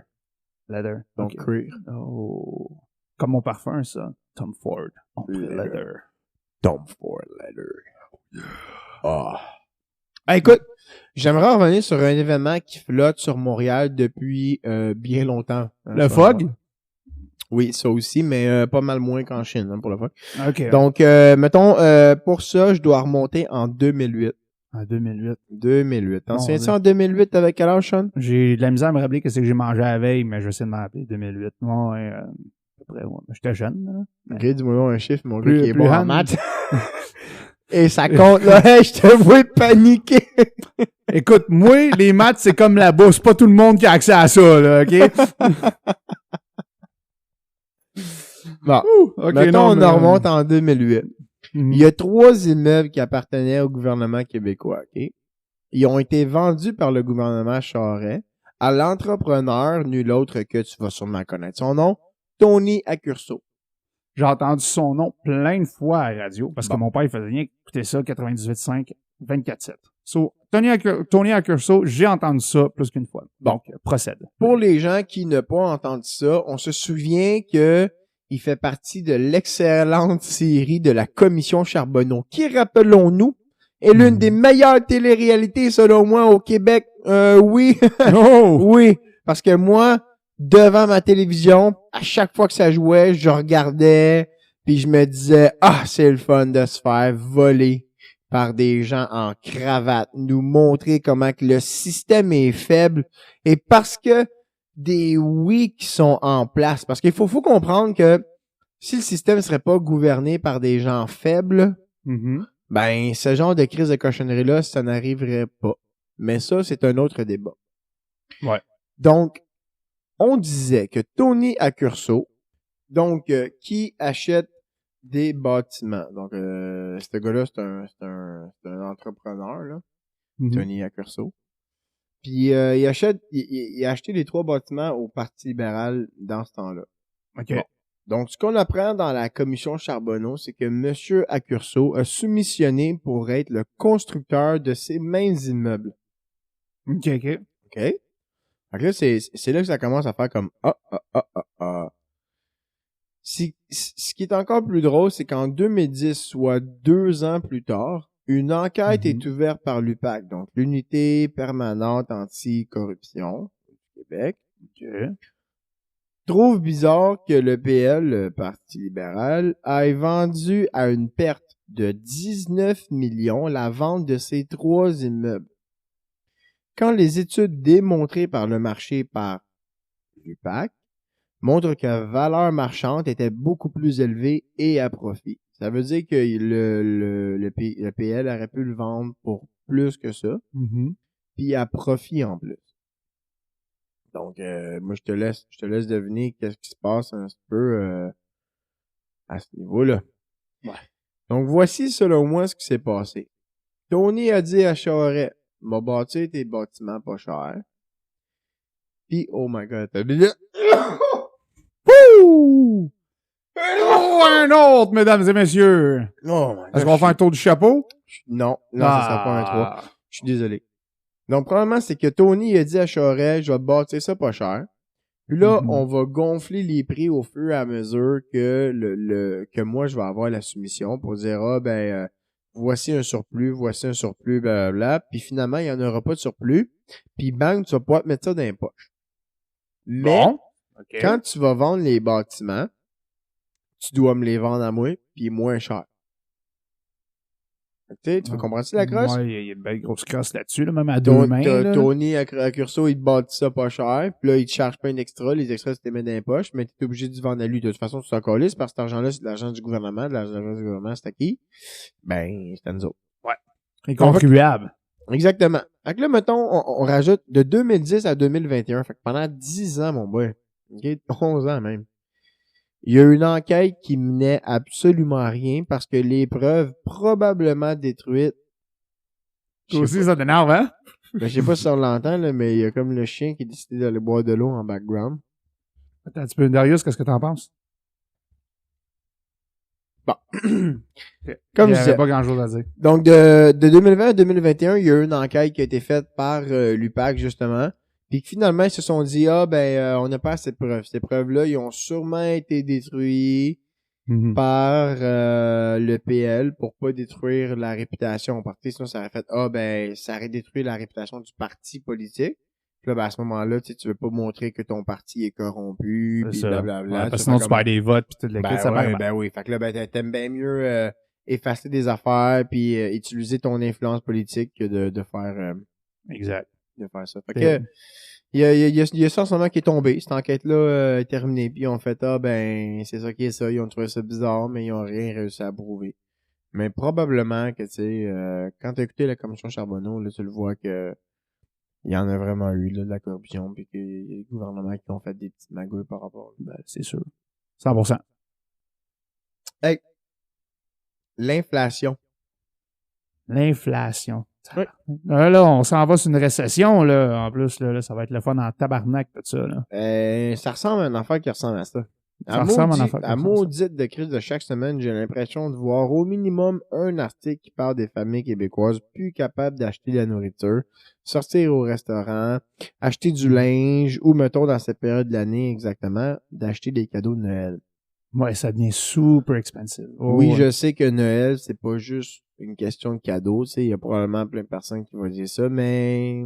A: Leather.
B: Donc,
A: okay. Cuir. Oh. Comme mon parfum, ça. Tom Ford. Leather.
B: Tom Ford leather. Oh. Ah, écoute, j'aimerais revenir sur un événement qui flotte sur Montréal depuis bien longtemps.
A: Le FOG?
B: Oui, ça aussi, mais pas mal moins qu'en Chine, hein, pour le FOG.
A: OK.
B: Donc, mettons, pour ça, je dois remonter en 2008.
A: En 2008.
B: 2008. T'en souviens-tu en 2008 avec quel âge, Sean?
A: J'ai de la misère à me rappeler que c'est que j'ai mangé la veille, mais je sais de m'en rappeler. 2008. Ouais, à peu près, ouais. J'étais jeune, là.
B: Ok, dis-moi un chiffre, mon gars, qui est bon en maths. Et ça compte, là. Hey, je te vois paniquer.
A: Écoute, moi, les maths, c'est comme la bourse. Pas tout le monde qui a accès à ça, là, OK?
B: Bon. Mettons, on remonte en 2008. Il y a 3 immeubles qui appartenaient au gouvernement québécois, OK? Ils ont été vendus par le gouvernement Charest à l'entrepreneur, nul autre que tu vas sûrement connaître son nom, Tony Accurso.
A: J'ai entendu son nom plein de fois à la radio, parce que mon père, il faisait rien écouter ça, 98.5, 24/7. So, Tony Accurso, j'ai entendu ça plus qu'une fois. Donc, procède.
B: Pour les gens qui n'ont pas entendu ça, on se souvient que il fait partie de l'excellente série de la Commission Charbonneau, qui, rappelons-nous, est l'une des meilleures téléréalités, selon moi, au Québec. Oui.
A: Oh!
B: Oui. Parce que moi, devant ma télévision, à chaque fois que ça jouait, je regardais, puis je me disais, ah, c'est le fun de se faire voler par des gens en cravate, nous montrer comment que le système est faible, et parce que des oui qui sont en place, parce qu'il faut comprendre que si le système serait pas gouverné par des gens faibles, ben, ce genre de crise de cochonnerie-là, ça n'arriverait pas. Mais ça, c'est un autre débat.
A: Ouais. Donc,
B: on disait que Tony Accurso, donc, qui achète des bâtiments. Donc, ce gars-là, c'est un entrepreneur, là. Tony Accurso. Puis, il a acheté les 3 bâtiments au Parti libéral dans ce temps-là.
A: OK.
B: Bon. Donc, ce qu'on apprend dans la commission Charbonneau, c'est que M. Accurso a soumissionné pour être le constructeur de ces mêmes immeubles.
A: OK.
B: Donc là, c'est là que ça commence à faire comme Ce qui est encore plus drôle, c'est qu'en 2010, soit 2 ans plus tard, une enquête est ouverte par l'UPAC, donc l'Unité permanente anti-corruption du Québec. trouve bizarre que le PL, le Parti libéral, ait vendu à une perte de 19 millions la vente de ces 3 immeubles. Quand les études démontrées par le marché par l'UPAC montrent que la valeur marchande était beaucoup plus élevée et à profit. Ça veut dire que le PL aurait pu le vendre pour plus que ça, puis à profit en plus. Donc, moi, je te laisse deviner qu'est-ce qui se passe un petit peu à ce niveau-là.
A: Ouais.
B: Donc, voici, selon moi, ce qui s'est passé. Tony a dit à Charest, m'a bâti tes bâtiments pas chers. Puis, oh my God, t'as dit...
A: Pouh! Oh, un autre, mesdames et messieurs!
B: Oh my God.
A: Est-ce qu'on va faire un tour du chapeau?
B: Non, ça sera pas un 3. Je suis désolé. Donc, probablement, c'est que Tony a dit à Charest, je vais te bâtir ça pas cher. Puis là, on va gonfler les prix au fur et à mesure que que moi, je vais avoir la soumission pour dire, voici un surplus, blablabla. Puis finalement, il n'y en aura pas de surplus. Puis bang, tu vas pouvoir te mettre ça dans les poches. Mais,
A: bon. Okay.
B: Quand tu vas vendre les bâtiments, tu dois me les vendre à moi, puis moins cher. Tu veux comprendre-tu la crosse?
A: Ouais, il y a une belle grosse crosse là-dessus, là, même à deux mains.
B: Tony à Curso, il te bâtit ça pas cher, puis là, il te charge pas un extra, les extras, tu les mets dans les poches, mais tu es obligé de vendre à lui. De toute façon, tu t'en calisses, parce que cet argent-là, c'est de l'argent du gouvernement, c'est à qui? Ben, c'est à nous autres.
A: Ouais. Les contribuables.
B: Exactement. Fait que là, mettons, on rajoute de 2010 à 2021, fait que pendant 10 ans, mon boy, ok, 11 ans même, il y a une enquête qui menait absolument à rien parce que les preuves probablement détruites.
A: Toi aussi, ça t'énerve, hein?
B: Ben, je sais pas si on l'entend, là, mais il y a comme le chien qui a décidé d'aller boire de l'eau en background.
A: Attends un petit peu, Darius, qu'est-ce que t'en penses?
B: Bon. Comme je disais.
A: Pas grand-chose à dire.
B: Donc, de 2020 à 2021, il y a eu une enquête qui a été faite par l'UPAC, justement. Puis finalement, ils se sont dit, on n'a pas assez de preuves. Ces preuves-là, ils ont sûrement été détruites par le PL pour pas détruire la réputation. Parce que sinon, ça aurait fait, ça aurait détruit la réputation du parti politique. Puis là, à ce moment-là, tu veux pas montrer que ton parti est corrompu, puis blablabla.
A: Ouais, parce que sinon, tu perds des votes, puis toute l'équipe, ça va.
B: Oui. Fait que là, t'aimes bien mieux effacer des affaires, puis utiliser ton influence politique que de faire...
A: exact.
B: De faire ça. Fait que, il y a ça en ce moment qui est tombé. Cette enquête-là est terminée, puis ils ont fait, c'est ça qui est ça. Ils ont trouvé ça bizarre, mais ils ont rien réussi à prouver. Mais probablement que, tu sais, quand t'as écouté la commission Charbonneau, là, tu le vois que il y en a vraiment eu, là, de la corruption, puis qu'il y a des gouvernements qui ont fait des petites magouilles par rapport.
A: Ben, c'est sûr. 100%.
B: Hey! L'inflation.
A: L'inflation.
B: Oui.
A: Là, on s'en va sur une récession, là. En plus, là, ça va être le fun en tabarnak, tout ça, là.
B: Ça ressemble à une affaire qui ressemble à ça. À maudite de crise de chaque semaine, j'ai l'impression de voir au minimum un article qui parle des familles québécoises plus capables d'acheter de la nourriture, sortir au restaurant, acheter du linge, ou mettons dans cette période de l'année exactement, d'acheter des cadeaux de Noël.
A: Ouais, ça devient super expensive.
B: Oui, je sais que Noël, c'est pas juste une question de cadeaux, tu sais, il y a probablement plein de personnes qui vont dire ça, mais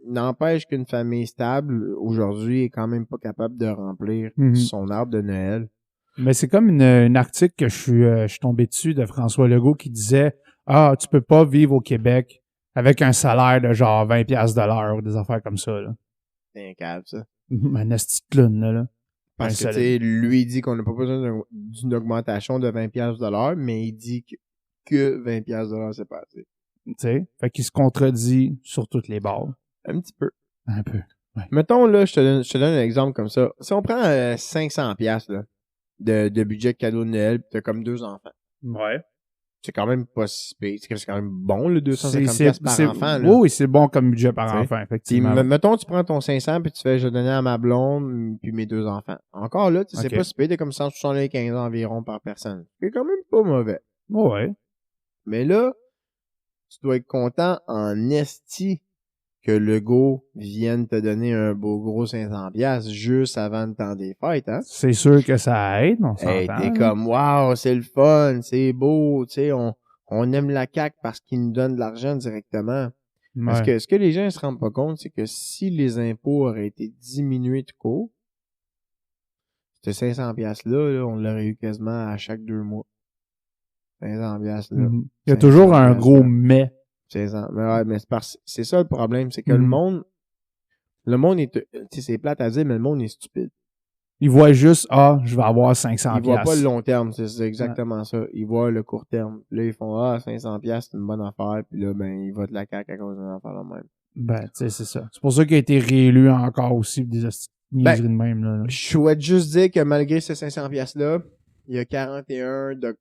B: n'empêche qu'une famille stable, aujourd'hui, est quand même pas capable de remplir son arbre de Noël.
A: Mais c'est comme une article que je suis tombé dessus de François Legault qui disait « Ah, tu peux pas vivre au Québec avec un salaire de genre 20$ de l'heure ou des affaires comme ça. » là.
B: C'est un câble, ça.
A: Un esti de clown, là.
B: Parce que, tu sais, lui, il dit qu'on n'a pas besoin d'une augmentation de 20$ de l'heure, mais il dit que 20$ de l'heure, c'est pas assez.
A: Tu sais, fait qu'il se contredit sur toutes les bords.
B: Un petit peu.
A: Un peu, ouais.
B: Mettons, là, je te donne un exemple comme ça. Si on prend 500$, là, de budget de cadeau de Noël, pis t'as comme 2 enfants.
A: Ouais. C'est
B: quand même pas si pire. C'est quand même bon, le 250$ par enfant, là.
A: Oui, c'est bon comme budget par enfant, effectivement.
B: Puis, mettons, tu prends ton 500 puis tu fais, je vais donner à ma blonde puis mes 2 enfants. Encore là, c'est pas si pire, t'es comme 175$ environ par personne. C'est quand même pas mauvais.
A: Ouais.
B: Mais là, tu dois être content en esti que Legault vienne te donner un beau gros 500$ juste avant le temps des fêtes, hein?
A: C'est sûr que ça aide, on s'entend.
B: Hey, t'es comme, wow, c'est le fun, c'est beau, tu sais, on aime la CAQ parce qu'ils nous donnent de l'argent directement. Ouais. Parce que ce que les gens ne se rendent pas compte, c'est que si les impôts auraient été diminués tout court, Ce 500 piastres-là, là, on l'aurait eu quasiment à chaque 2 mois. 500 piastres, là.
A: Il y a toujours un gros mais.
B: 500. Mais ouais, mais c'est ça le problème, c'est que le monde est, tu sais, c'est plate à dire, mais le monde est stupide.
A: Ils voient juste, je vais avoir 500
B: Ils voient pas le long terme, c'est exactement ça. Ils voient le court terme. Là, ils font, 500 piastres, c'est une bonne affaire, puis là, ben, ils votent la CAQ à cause d'une affaire de même.
A: Ben, tu sais, c'est ça. C'est pour ça qu'il a été réélu encore aussi, des niaiseries de même, là.
B: Je souhaite juste dire que malgré ces 500 piastres-là, il y a 41%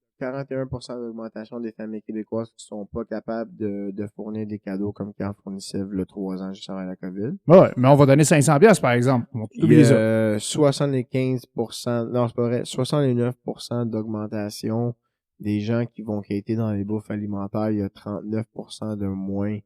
B: d'augmentation des familles québécoises qui sont pas capables de fournir des cadeaux comme quand fournissaient le 3 ans juste avant la COVID.
A: Ouais, mais on va donner 500$ par exemple.
B: Il y a 75%, non, c'est pas vrai, 69% d'augmentation des gens qui vont quitter dans les bouffes alimentaires. Il y a 39% de moins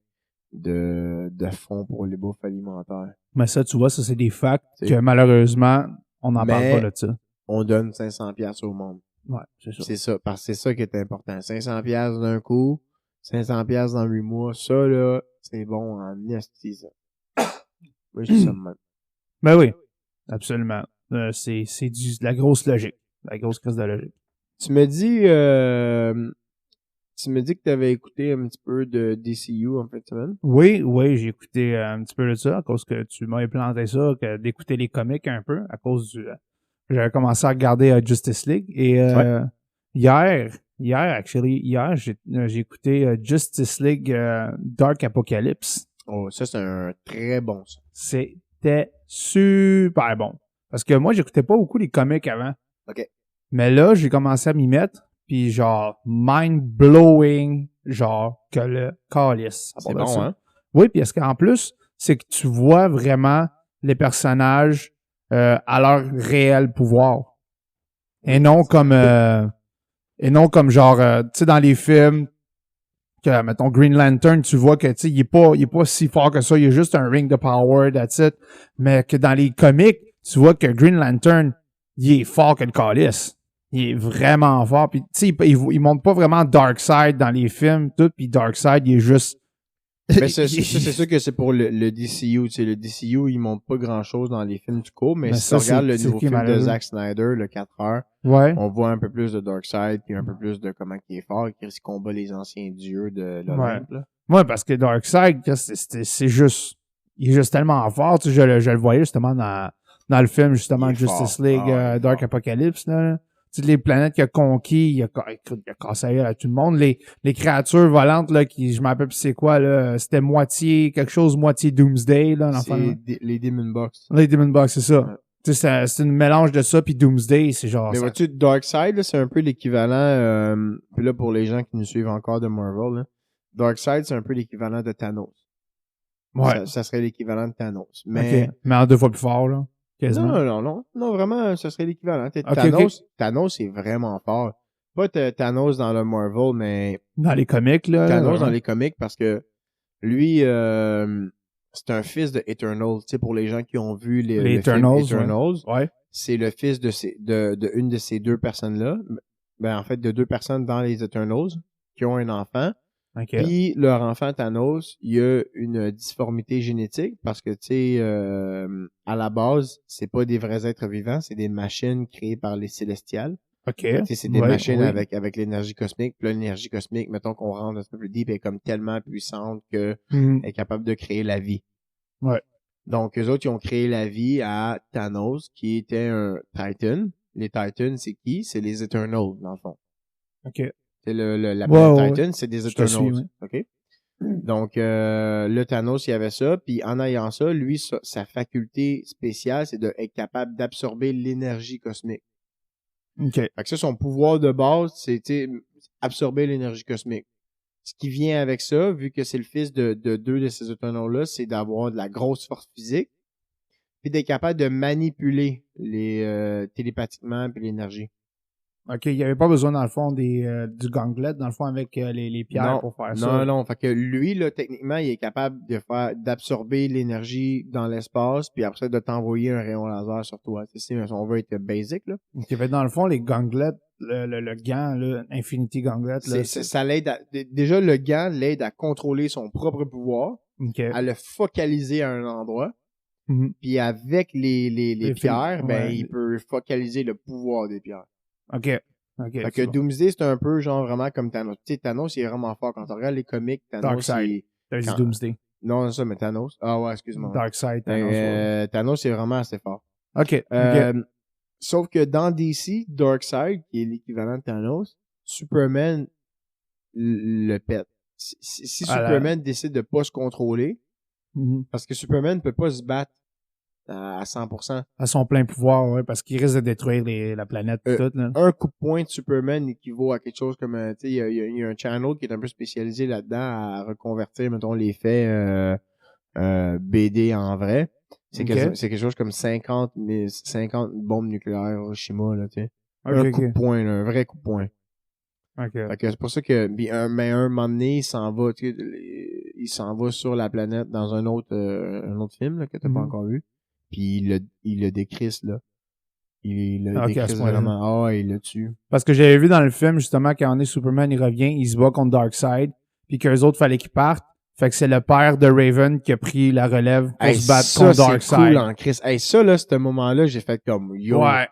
B: de fonds pour les bouffes alimentaires.
A: Mais ça, tu vois, ça, c'est des facts que malheureusement, on n'en parle pas de ça.
B: On donne 500$ au monde.
A: Ouais, c'est ça.
B: C'est ça, parce que c'est ça qui est important. 500$ d'un coup, 500$ dans 8 mois, ça, là, c'est bon en esti, ça. Oui, c'est ça même.
A: Ben oui, absolument. C'est de la grosse logique. La grosse crise de logique.
B: Tu me dis que tu avais écouté un petit peu de DCU en fin de semaine?
A: Oui, j'ai écouté un petit peu de ça à cause que tu m'as implanté ça, d'écouter les comics un peu à cause du... j'avais commencé à regarder Justice League et hier, j'ai écouté Justice League Dark Apocalypse.
B: Oh, ça, c'est un très bon ça.
A: C'était super bon. Parce que moi, j'écoutais pas beaucoup les comics avant.
B: OK.
A: Mais là, j'ai commencé à m'y mettre. Puis genre, mind-blowing, genre, que le calice.
B: C'est bon, hein?
A: Oui, puis est-ce qu'en plus, c'est que tu vois vraiment les personnages à leur réel pouvoir. Et non comme genre, tu sais, dans les films, que, mettons, Green Lantern, tu vois que, tu sais, il est pas si fort que ça, il est juste un ring de power, that's it. Mais que dans les comics, tu vois que Green Lantern, il est fort que le calice. Il est vraiment fort. Puis, tu sais, il montre pas vraiment Darkseid dans les films, tout. Puis Darkseid, il est juste...
B: Mais c'est sûr que c'est pour le DCU. Tu sais, le DCU, il montre pas grand-chose dans les films du coup, mais si tu regardes le nouveau film de Zack Snyder, le 4 heures, on voit un peu plus de Darkseid, puis un peu plus de comment il est fort, qu'il combat les anciens dieux de l'Olympe.
A: Ouais, parce que Darkseid, c'est juste... Il est juste tellement fort. Tu sais, je le voyais justement dans le film, justement, Justice League, Dark Apocalypse, là. Toutes les planètes qu'il a conquis, il a cassé à tout le monde. Les créatures volantes, là, je me rappelle plus c'est quoi, là, c'était moitié Doomsday, là,
B: les Demon Box.
A: Les Demon Box, c'est ça. Ouais. Tu sais, c'est un mélange de ça puis Doomsday, c'est genre...
B: Mais vois-tu, Darkseid, là, c'est un peu l'équivalent, puis là, pour les gens qui nous suivent encore de Marvel, là, Darkseid, c'est un peu l'équivalent de Thanos.
A: Ouais.
B: Ça serait l'équivalent de Thanos. Mais...
A: Okay. Mais en 2 fois plus fort, là. Quasiment.
B: Non, vraiment, ça serait l'équivalent. Thanos est vraiment fort. Pas Thanos dans le Marvel, mais...
A: Dans les comics, là.
B: Thanos dans les comics, parce que lui, c'est un fils de Eternals. Tu sais, pour les gens qui ont vu les
A: Eternals,
B: films Eternals,
A: ouais.
B: C'est le fils de une de ces deux personnes-là. Ben, en fait, de 2 personnes dans les Eternals qui ont un enfant.
A: Okay.
B: Puis leur enfant Thanos, il a une difformité génétique parce que, tu sais, à la base, c'est pas des vrais êtres vivants, c'est des machines créées par les Célestials.
A: OK.
B: C'est des machines avec l'énergie cosmique. Puis l'énergie cosmique, mettons qu'on rentre un peu plus deep, elle est comme tellement puissante que elle est capable de créer la vie.
A: Ouais.
B: Donc, eux autres, ils ont créé la vie à Thanos, qui était un Titan. Les Titans, c'est qui? C'est les Eternals, dans le fond.
A: OK.
B: C'est la planète Titan, c'est des Eternals. OK? Donc, le Thanos, il y avait ça. Puis, en ayant ça, lui, sa faculté spéciale, c'est d'être capable d'absorber l'énergie cosmique.
A: OK.
B: Fait que ça, son pouvoir de base, c'est absorber l'énergie cosmique. Ce qui vient avec ça, vu que c'est le fils de 2 de ces Eternals-là, c'est d'avoir de la grosse force physique, puis d'être capable de manipuler les télépathiquement puis l'énergie.
A: OK, il n'y avait pas besoin, dans le fond, du ganglet, dans le fond, avec les pierres pour faire ça.
B: Non. Fait que lui, là, techniquement, il est capable d'absorber l'énergie dans l'espace, puis après ça, de t'envoyer un rayon laser sur toi. Si on veut être basic, là.
A: OK, fait dans le fond, les ganglets, le gant, là, Infinity Gauntlet, là.
B: Ça l'aide déjà, le gant l'aide à contrôler son propre pouvoir,
A: okay.
B: à le focaliser à un endroit.
A: Mhm.
B: Puis avec les pierres, ben,
A: ouais.
B: il peut focaliser le pouvoir des pierres.
A: OK. OK.
B: Fait que
A: c'est bon.
B: Doomsday, c'est un peu genre vraiment comme Thanos. Tu sais, Thanos, il est vraiment fort. Quand on regarde les comics, Thanos,
A: Darkseid. T'as dit
B: quand...
A: Doomsday.
B: Non, c'est ça, mais Thanos. Ah ouais, excuse-moi.
A: Darkseid, Thanos. Ouais.
B: Thanos, c'est vraiment assez fort.
A: OK.
B: Sauf que dans DC, Darkseid, qui est l'équivalent de Thanos, Superman le pète. Si Superman décide de pas se contrôler, parce que Superman peut pas se battre à 100%.
A: À son plein pouvoir, ouais, parce qu'il risque de détruire la planète toute. Là.
B: Un coup de poing de Superman équivaut à quelque chose comme, tu sais, il y a un channel qui est un peu spécialisé là-dedans à reconvertir, mettons, les faits BD en vrai. C'est quelque chose comme 50 bombes nucléaires Hiroshima, là, tu sais. Un coup de poing, là, un vrai coup de poing. Fait que c'est pour ça que, mais un moment donné, il s'en va sur la planète dans un autre film, là, que t'as pas encore vu. Puis il le décrisse, là. Il le décrisse vraiment. Ah, il le tue.
A: Parce que j'avais vu dans le film, justement, quand on est Superman, il revient, il se bat contre Darkseid, puis qu'eux autres, fallait qu'ils partent. Fait que c'est le père de Raven qui a pris la relève pour se battre contre Darkseid.
B: C'est cool en Chris. Hey, ça, là, ce moment-là, j'ai fait comme, yo.
A: Ouais.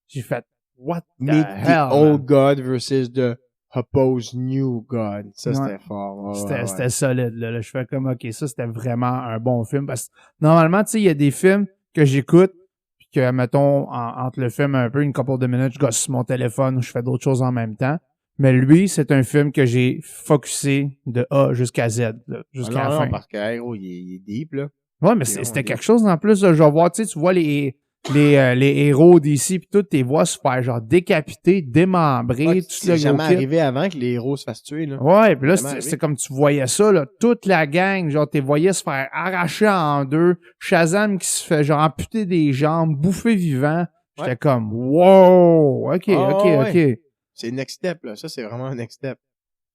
A: J'ai fait, what the
B: The
A: hell,
B: old God versus the opposed new God. Ça, c'était fort.
A: Ouais, c'était solide, là. Je fais comme, OK, ça, c'était vraiment un bon film. Parce que, normalement, tu sais, il y a des films que j'écoute, puis que, mettons, entre le film un peu, une couple de minutes, je gosse sur mon téléphone ou je fais d'autres choses en même temps. Mais lui, c'est un film que j'ai focusé de A jusqu'à Z, jusqu'à la fin.
B: Non, parce que, il est deep, là.
A: Ouais, mais c'était quelque chose en plus, là, je vais voir, tu sais, tu vois les héros d'ici pis tout, tes voix se faire genre décapiter, démembrer, tout
B: c'est jamais arrivé avant que les héros se fassent tuer, là.
A: Ouais, pis là, c'est comme tu voyais ça, là, toute la gang, genre, t'es voyais se faire arracher en deux, Shazam qui se fait genre amputer des jambes, bouffer vivant. J'étais comme, wow, ok.
B: C'est next step, là. Ça, c'est vraiment un next step.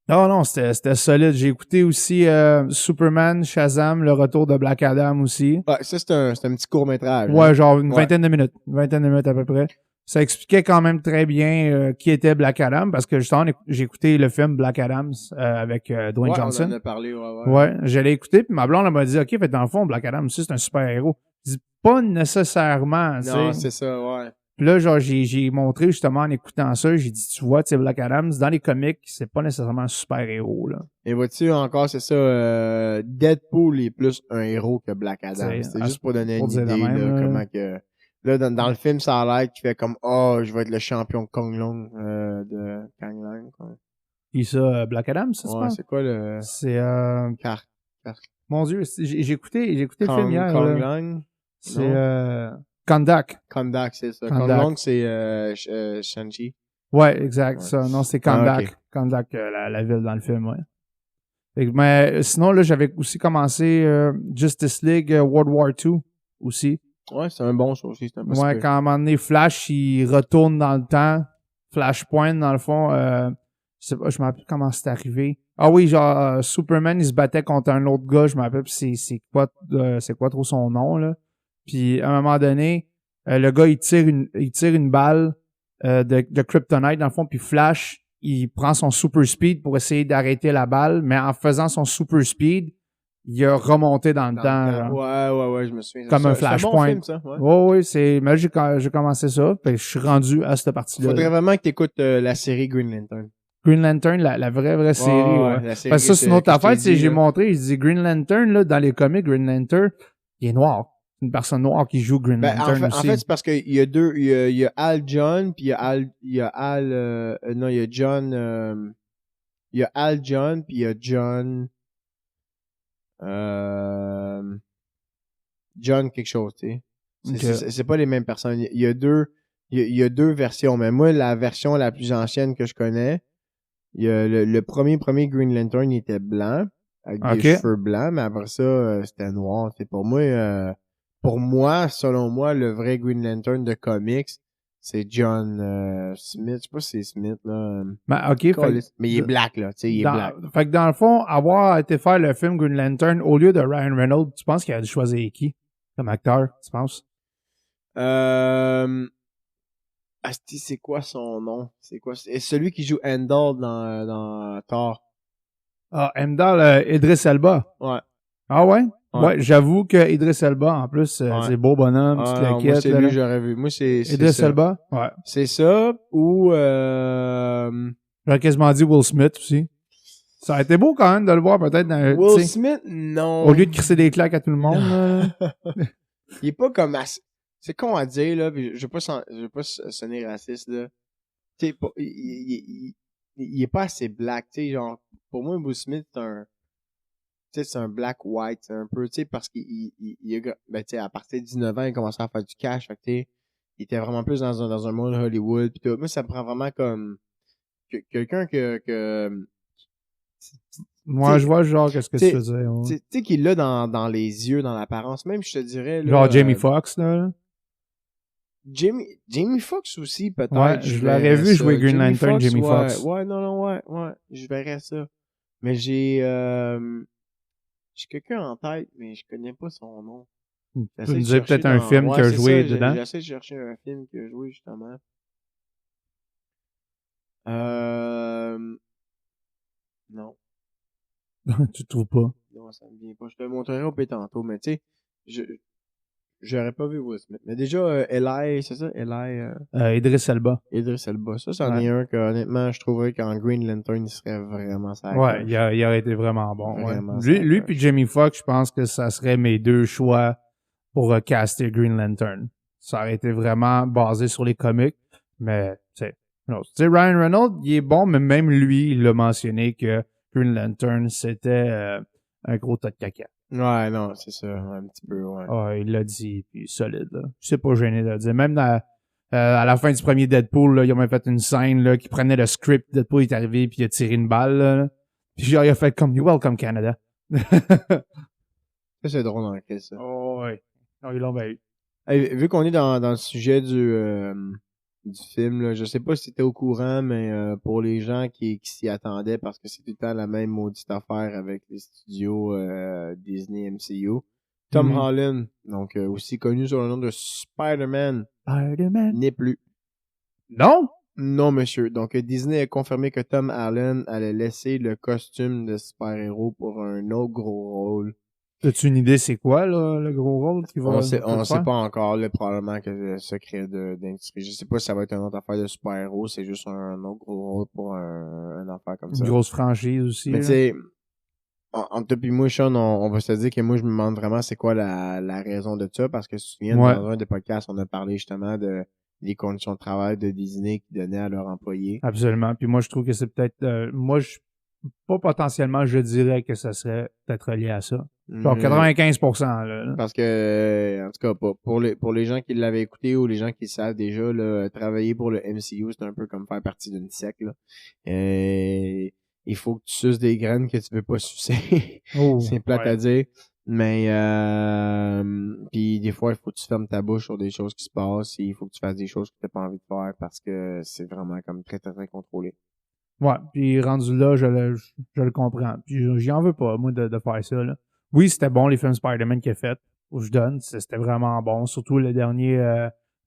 A: Non, c'était solide. J'ai écouté aussi Superman, Shazam, le retour de Black Adam aussi.
B: Ouais, ça, c'est un petit court-métrage.
A: Ouais, hein? Genre une vingtaine de minutes. Une vingtaine de minutes à peu près. Ça expliquait quand même très bien qui était Black Adam, parce que justement, j'ai écouté le film Black Adam avec Dwayne Johnson.
B: On en a parlé,
A: ouais, je l'ai écouté, puis ma blonde elle m'a dit, OK, fait dans le fond, Black Adam, c'est un super-héros. Je dis, pas nécessairement,
B: non, c'est ça, ouais.
A: Puis là, genre, j'ai montré justement en écoutant ça, j'ai dit, tu vois, tu sais, Black Adam, dans les comics, c'est pas nécessairement un super-héros, là.
B: Et vois-tu, encore, c'est ça, Deadpool est plus un héros que Black Adam. C'est juste pour donner une idée, là, comment que... Là, dans le film, ça a l'air qu'il fait comme, je vais être le champion Kong Long, de Kang Lang, quoi.
A: Puis ça, Black Adam, ça,
B: ouais, c'est quoi le...
A: C'est, Mon Dieu, j'ai écouté le film hier.
B: Kong Lang?
A: C'est, Kandak.
B: Kandak, c'est ça. Kong Long, c'est Shang-Chi.
A: Ouais, exact, ça. Non, c'est Kandak. Okay. Kandak, la ville dans le film, ouais. Mais sinon, là, j'avais aussi commencé Justice League World War II aussi.
B: Ouais, c'est un bon show aussi. C'est un peu
A: quand à un moment donné, Flash, il retourne dans le temps. Flashpoint, dans le fond, je sais pas, je me rappelle comment c'est arrivé. Ah oui, genre, Superman, il se battait contre un autre gars, je me rappelle, c'est quoi trop son nom, là. Puis, à un moment donné, le gars, il tire une balle de Kryptonite, dans le fond, puis Flash, il prend son super speed pour essayer d'arrêter la balle, mais en faisant son super speed, il a remonté dans le temps.
B: Ouais, je me souviens.
A: Comme un flashpoint.
B: C'est un bon film, ça,
A: ouais, c'est... Mais là, j'ai commencé ça, puis je suis rendu à cette partie-là.
B: Faudrait vraiment que t'écoutes la série Green Lantern.
A: Green Lantern, la vraie série, ouais.
B: La série
A: parce que ça, c'est une autre affaire, j'ai montré, je dis Green Lantern, là, dans les comics, Green Lantern, il est noir. Une personne noire qui joue Green Lantern aussi.
B: En fait, c'est parce qu'il y a deux, il y a Al John, puis il y a Al John, puis il y a John, John quelque chose, tu sais. C'est pas les mêmes personnes. Il y a deux versions, mais moi, la version la plus ancienne que je connais, il y a le premier Green Lantern, il était blanc, avec des cheveux blancs, mais après ça, c'était noir. C'est pour moi, selon moi, le vrai Green Lantern de comics, c'est John Smith. Je sais pas si c'est Smith, là. Mais il est black, là. Tu sais, il est black.
A: Fait que dans le fond, avoir été faire le film Green Lantern au lieu de Ryan Reynolds, tu penses qu'il a dû choisir qui comme acteur, tu penses?
B: C'est quoi son nom? C'est quoi? C'est celui qui joue Heimdall dans Thor.
A: Ah, Heimdall, Idris Elba.
B: Ouais.
A: Ah ouais? Ouais, j'avoue que Idris Elba, en plus, c'est beau bonhomme, petite
B: non, moi,
A: laquette.
B: c'est lui, j'aurais vu. Moi, c'est
A: Idris
B: ça.
A: Elba? Ouais.
B: C'est ça, ou
A: J'aurais quasiment dit Will Smith aussi. Ça aurait été beau quand même de le voir peut-être dans
B: Will Smith, non.
A: au lieu de crisser des claques à tout le monde. Là.
B: Il est pas comme assez... C'est con à dire, là, pis je veux pas sonner raciste, là. Tu sais, il est pas assez black, tu sais, genre, pour moi, Will Smith, c'est un black-white, un peu, tu sais, parce qu'il ben, tu sais, à partir de 19 ans, il commençait à faire du cash, fait que, tu sais, il était vraiment plus dans un monde Hollywood, pis tout. Moi, ça me prend vraiment comme quelqu'un que
A: Moi, je vois genre qu'est-ce que tu faisais.
B: tu sais qu'il l'a dans les yeux, dans l'apparence, même, je te dirais, là...
A: Genre Jamie Foxx, là.
B: Jamie Foxx aussi, peut-être.
A: Ouais, je l'aurais vu jouer Green Lantern, Jamie Foxx.
B: Ouais, non, ouais, je verrais ça. Mais j'ai quelqu'un en tête, mais je connais pas son nom.
A: Tu nous disais peut-être un film qui a joué dedans.
B: J'essaie de chercher un film qui a joué, justement. Non.
A: Tu trouves pas?
B: Non, ça me vient pas. Je te le montrerai au tantôt, mais tu sais, j'aurais pas vu Will Smith. Mais déjà, Eli, c'est ça?
A: Idris Elba.
B: Idris Elba. Ça, c'en est un que, honnêtement, je trouverais qu'en Green Lantern, il serait vraiment ça.
A: Ouais, il aurait été vraiment bon.
B: Vraiment
A: ouais. Lui puis Jamie Foxx, je pense que ça serait mes deux choix pour caster Green Lantern. Ça aurait été vraiment basé sur les comics, mais tu sais, Ryan Reynolds, il est bon, mais même lui, il a mentionné que Green Lantern, c'était un gros tas de caca.
B: Ouais, non, c'est ça, un petit peu, ouais.
A: Ouais, il l'a dit, puis solide, là. Je sais pas gêné de le dire. Même à la fin du premier Deadpool, là, ils ont même fait une scène, là, qui prenait le script, Deadpool est arrivé, puis il a tiré une balle, là. Puis genre, il a fait comme, you're welcome Canada.
B: Ça, c'est drôle dans le ça.
A: Oh, ouais. Oh, ils l'ont bien eu.
B: Hey, vu qu'on est dans le sujet du film, là, je sais pas si t'es au courant, mais pour les gens qui s'y attendaient, parce que c'est tout le temps la même maudite affaire avec les studios Disney MCU, Tom Holland, donc aussi connu sous le nom de Spider-Man, n'est plus.
A: Non?
B: Non, monsieur. Donc Disney a confirmé que Tom Holland allait laisser le costume de super-héros pour un autre gros rôle.
A: As-tu une idée c'est quoi, là, le gros rôle qu'il va
B: On sait pas encore, là, probablement que le secret d'industrie. Je sais pas si ça va être une autre affaire de super-héros, c'est juste un autre gros rôle pour un affaire comme ça.
A: Une grosse franchise aussi.
B: Mais tu sais, entre toi et moi, Sean, on va se dire que moi, je me demande vraiment c'est quoi la raison de ça, parce que si tu te souviens, dans un des podcasts, on a parlé justement des conditions de travail de Disney qu'ils donnaient à leurs employés.
A: Absolument. Puis moi, je trouve que c'est peut-être... pas potentiellement, je dirais que ça serait peut-être lié à ça. Genre 95%. Là.
B: Parce que, en tout cas, pour les gens qui l'avaient écouté ou les gens qui le savent déjà, là, travailler pour le MCU, c'est un peu comme faire partie d'une secte. Là. Il faut que tu suces des graines que tu veux pas sucer.
A: Oh,
B: c'est plate à dire. Mais puis des fois, il faut que tu fermes ta bouche sur des choses qui se passent et il faut que tu fasses des choses que tu n'as pas envie de faire parce que c'est vraiment comme très, très, très contrôlé.
A: Ouais, puis rendu là, je le comprends. Puis j'y en veux pas, moi, de faire ça. Là. Oui, c'était bon, les films Spider-Man qu'il a fait. Je donne, c'était vraiment bon. Surtout le dernier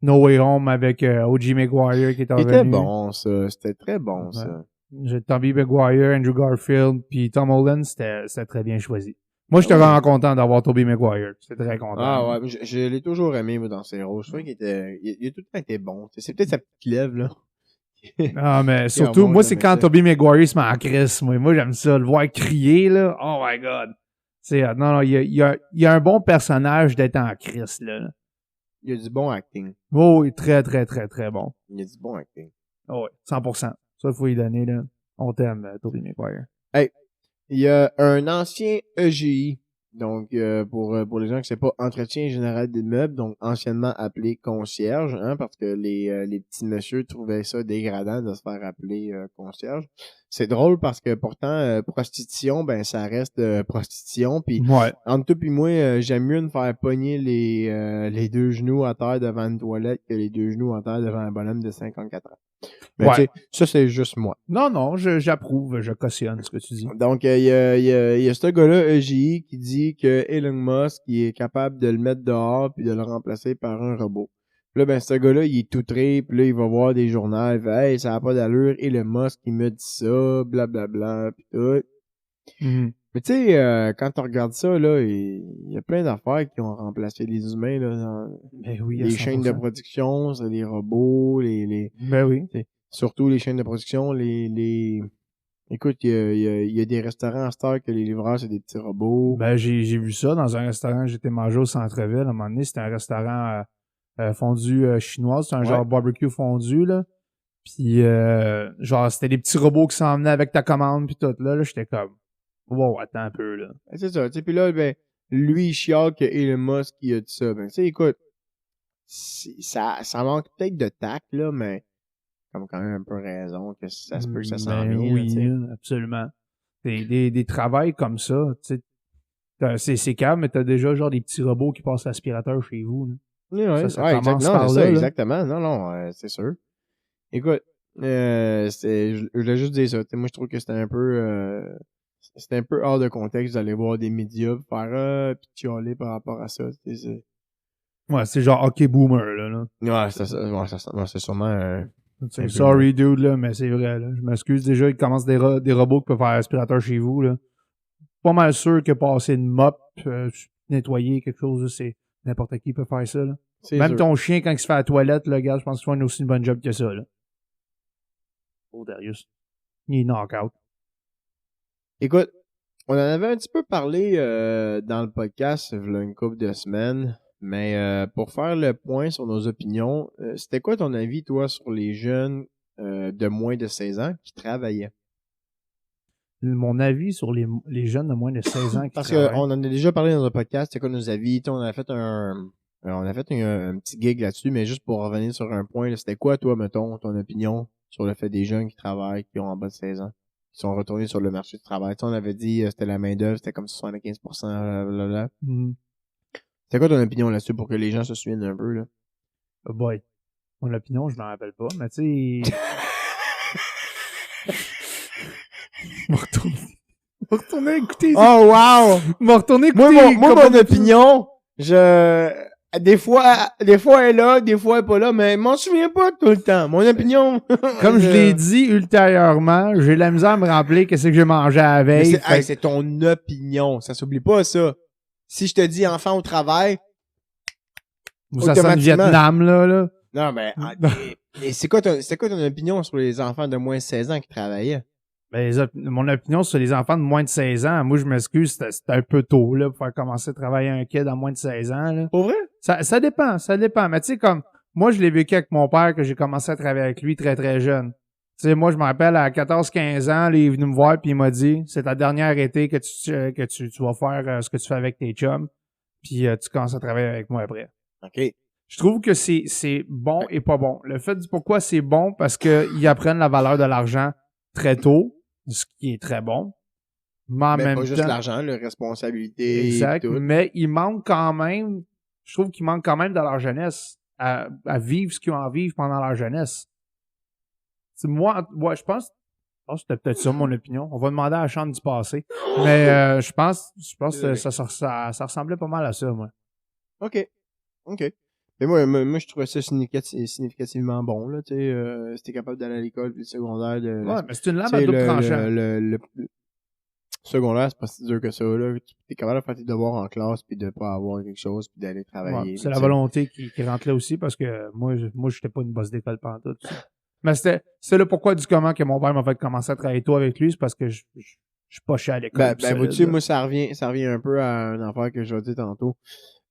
A: No Way Home avec O.J. Maguire qui est revenu.
B: C'était bon, ça. C'était très bon, ça.
A: J'ai Tobey Maguire, Andrew Garfield, puis Tom Holland, c'était très bien choisi. Moi, j'étais vraiment content d'avoir Tobey Maguire. J'étais très content.
B: Ah ouais, je l'ai toujours aimé, moi, dans ses rôles. Je trouvais qu'il il a tout le temps été bon. C'est peut-être sa petite lèvre, là.
A: Ah, mais surtout, moi, c'est quand Tobey Maguire se met en crise. Moi, j'aime ça. Le voir crier, là. Oh my God. Non, il y a un bon personnage d'être en crise, là.
B: Il y a du bon acting.
A: Oh, il est très, très, très, très bon.
B: Il y a du bon acting.
A: Oh, oui, 100%. Ça, il faut y donner, là. On t'aime, Tobey Maguire.
B: Hey, il y a un ancien EGI. Donc, pour les gens qui ne savent pas, entretien général d'immeuble, donc anciennement appelé concierge, hein, parce que les petits messieurs trouvaient ça dégradant de se faire appeler concierge. C'est drôle parce que pourtant, prostitution, ben ça reste prostitution. Puis entre toi et moi, j'aime mieux me faire pogner les deux genoux à terre devant une toilette que les deux genoux à terre devant un bonhomme de 54 ans. Mais tu sais, ça c'est juste moi.
A: Non, j'approuve, je cautionne ce que tu dis.
B: Donc, il y a ce gars-là, EGI, qui dit que Elon Musk, il est capable de le mettre dehors puis de le remplacer par un robot. Puis là, ben, ce gars-là, il est outré, puis là, il va voir des journaux, il fait « Hey, ça n'a pas d'allure, Elon Musk, il me dit ça, blablabla, puis tout. Mais tu sais, quand tu regardes ça, là, il y a plein d'affaires qui ont remplacé les humains, là, dans
A: Ben oui, à
B: les chaînes de
A: 100%.
B: production, c'est les robots,
A: Ben oui.
B: surtout les chaînes de production, écoute, il y a des restaurants à cette heure que les livreurs, c'est des petits robots.
A: Ben j'ai vu ça dans un restaurant, j'étais mangé au centre-ville. À un moment donné, c'était un restaurant fondu chinois, c'est un
B: Ouais.
A: genre barbecue fondu, là. Puis genre, c'était des petits robots qui s'en venaient avec ta commande, puis tout. Là, j'étais comme, wow, attends un peu, là.
B: C'est ça, tu sais, puis là, ben, lui, il chiale que Elon Musk, il a dit ça. Ben, tu sais, écoute, ça manque peut-être de tact, là, mais comme quand même un peu raison que ça se peut que ça s'en
A: Ben
B: vient, là, tu
A: oui,
B: sais.
A: là, absolument. Des travails comme ça, tu sais, c'est calme, mais t'as déjà genre des petits robots qui passent l'aspirateur chez vous, là.
B: Ouais,
A: Ça
B: ouais,
A: commence
B: non,
A: par
B: c'est
A: là,
B: ça,
A: là.
B: exactement. Non, non, c'est sûr. Écoute, je voulais juste dire ça. Tu sais, moi, je trouve que c'était un peu hors de contexte d'aller voir des médias pis faire pis chialer par rapport à ça. Tu sais,
A: Ouais, c'est genre OK Boomer, là.
B: ouais, c'est sûrement un peu
A: Sorry, dude, là, mais c'est vrai, là. Je m'excuse. Déjà, il commence des robots qui peuvent faire aspirateur chez vous, là. Pas mal sûr que passer une mop, nettoyer quelque chose, là, c'est n'importe qui peut faire ça, là.
B: c'est
A: Même
B: sûr.
A: ton chien, quand il se fait à la toilette, là, gars, je pense qu'il fait une aussi une bonne job que ça, là. Oh, Darius. Il est knock-out.
B: Écoute, on en avait un petit peu parlé dans le podcast il y a une couple de semaines, mais pour faire le point sur nos opinions, c'était quoi ton avis, toi, sur les jeunes de moins de 16 ans qui travaillaient?
A: Mon avis sur les jeunes de moins de 16 ans qui
B: Parce
A: travaillent.
B: qu'on en a déjà parlé dans un podcast, c'était quoi nos avis, tu sais, on a fait un petit gig là-dessus, mais juste pour revenir sur un point, là, c'était quoi, toi, mettons, ton opinion sur le fait des jeunes qui travaillent, qui ont en bas de 16 ans, qui sont retournés sur le marché du travail? Tu sais, on avait dit, c'était la main-d'œuvre, c'était comme 75%, blablabla.
A: Mhm.
B: C'est quoi ton opinion là-dessus pour que les gens se souviennent un peu, là?
A: Oh boy. Mon opinion, je m'en rappelle pas, mais tu sais. Je vais retourner écouter.
B: Oh, wow!
A: Je vais retourner écouter.
B: Moi, mon opinion, des fois, elle est là, des fois, elle est pas là, mais je m'en souviens pas tout le temps. Mon opinion.
A: Comme je l'ai dit ultérieurement, j'ai la misère à me rappeler qu'est-ce que j'ai mangé à la
B: Mais
A: veille.
B: c'est ton opinion. Ça s'oublie pas, ça. Si je te dis enfant au travail.
A: Ça sonne Vietnam, là.
B: Non, mais, et c'est quoi ton opinion sur les enfants de moins de 16 ans qui travaillaient?
A: Ben, mon opinion sur les enfants de moins de 16 ans, moi, je m'excuse, c'était un peu tôt, là, pour faire commencer à travailler un kid à moins de 16 ans, là.
B: Pour vrai?
A: Ça dépend. Mais tu sais, comme, moi, je l'ai vécu avec mon père, que j'ai commencé à travailler avec lui très, très jeune. Tu sais, moi, je me rappelle, à 14-15 ans, là, il est venu me voir, puis il m'a dit, c'est ta dernière été que tu vas faire ce que tu fais avec tes chums, puis tu commences à travailler avec moi après.
B: OK.
A: Je trouve que c'est bon et pas bon. Le fait du pourquoi c'est bon, parce qu'ils apprennent la valeur de l'argent très tôt, ce qui est très bon. Mais en
B: Mais
A: même
B: pas
A: temps,
B: juste l'argent, la responsabilité.
A: exact,
B: Tout.
A: mais il manque quand même, je trouve qu'il manque quand même de leur jeunesse, à vivre ce qu'ils ont à vivre pendant leur jeunesse. C'est moi, je pense que c'était peut-être ça mon opinion. On va demander à la chambre du passé. Mais je pense que ça ressemblait pas mal à ça, moi.
B: OK. Mais moi, je trouvais ça significativement bon, là, tu sais, si t'es capable d'aller à l'école, puis le secondaire,
A: Ouais, mais c'est une lame
B: tu
A: à
B: sais,
A: double tranchant.
B: le secondaire, c'est pas si dur que ça, là. T'es capable de faire tes devoirs en classe, puis de pas avoir quelque chose, puis d'aller travailler.
A: Ouais, c'est la volonté qui rentre là aussi, parce que moi, j'étais pas une bosse d'école pantoute. Mais c'est le pourquoi du comment que mon père m'a fait commencer à travailler tôt avec lui, c'est parce que je suis pas cher à l'école.
B: Ben, vois-tu, moi, ça revient un peu à une affaire que je vais dire tantôt.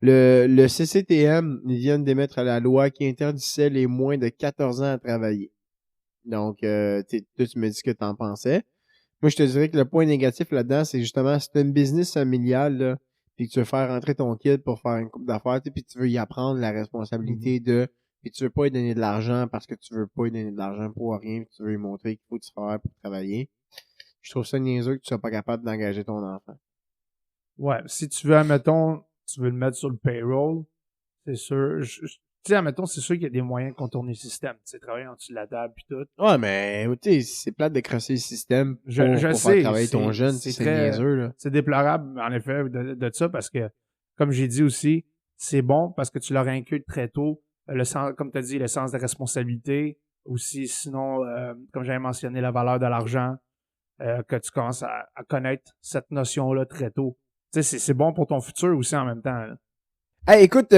B: Le CCTM, ils viennent d'émettre la loi qui interdisait les moins de 14 ans à travailler. Donc, toi, tu me dis ce que t'en pensais. Moi, je te dirais que le point négatif là-dedans, c'est justement, si t'as une business familiale, là, puis que tu veux faire rentrer ton kid pour faire une coupe d'affaires, puis tu veux y apprendre la responsabilité puis tu veux pas lui donner de l'argent parce que tu veux pas lui donner de l'argent pour rien, puis tu veux lui montrer qu'il faut que tu travailles pour travailler. Je trouve ça niaiseux que tu sois pas capable d'engager ton enfant.
A: Ouais, si tu veux, admettons, tu veux le mettre sur le payroll, c'est sûr. Tu sais, admettons, c'est sûr qu'il y a des moyens de contourner le système. Tu sais, travailler en dessous de la table puis tout.
B: Ouais, mais, tu sais, c'est plate de crosser le système pour
A: Je sais,
B: faire travailler ton jeune, c'est niaiseux, là.
A: C'est déplorable, en effet, de ça, parce que, comme j'ai dit aussi, c'est bon parce que tu leur inculques très tôt le sens, comme tu as dit, le sens de responsabilité. Aussi, sinon, comme j'avais mentionné, la valeur de l'argent. que tu commences à connaître cette notion-là très tôt. Tu sais, c'est bon pour ton futur aussi en même temps. Là.
B: Hey, écoute,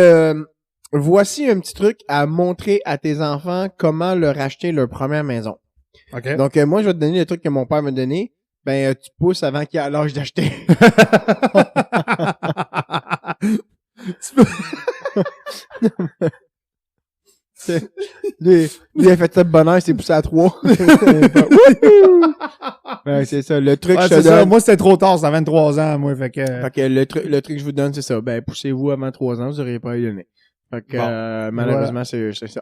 B: voici un petit truc à montrer à tes enfants comment leur acheter leur première maison.
A: OK.
B: Donc, moi, je vais te donner le truc que mon père m'a donné. Ben, tu pousses avant qu'il ait l'âge d'acheter.
A: Tu peux-
B: lui, il a fait ça de bonheur, il s'est poussé à 3. Ouais, c'est ça. Le truc,
A: Ouais,
B: je
A: c'est
B: te
A: ça.
B: donne.
A: Moi, c'était trop tard, c'est à 23 ans, moi. Fait que...
B: Fait que le truc que je vous donne, c'est ça. Ben, poussez-vous avant 3 ans, vous n'aurez pas à y donner. Fait que,
A: Bon,
B: malheureusement, c'est ça.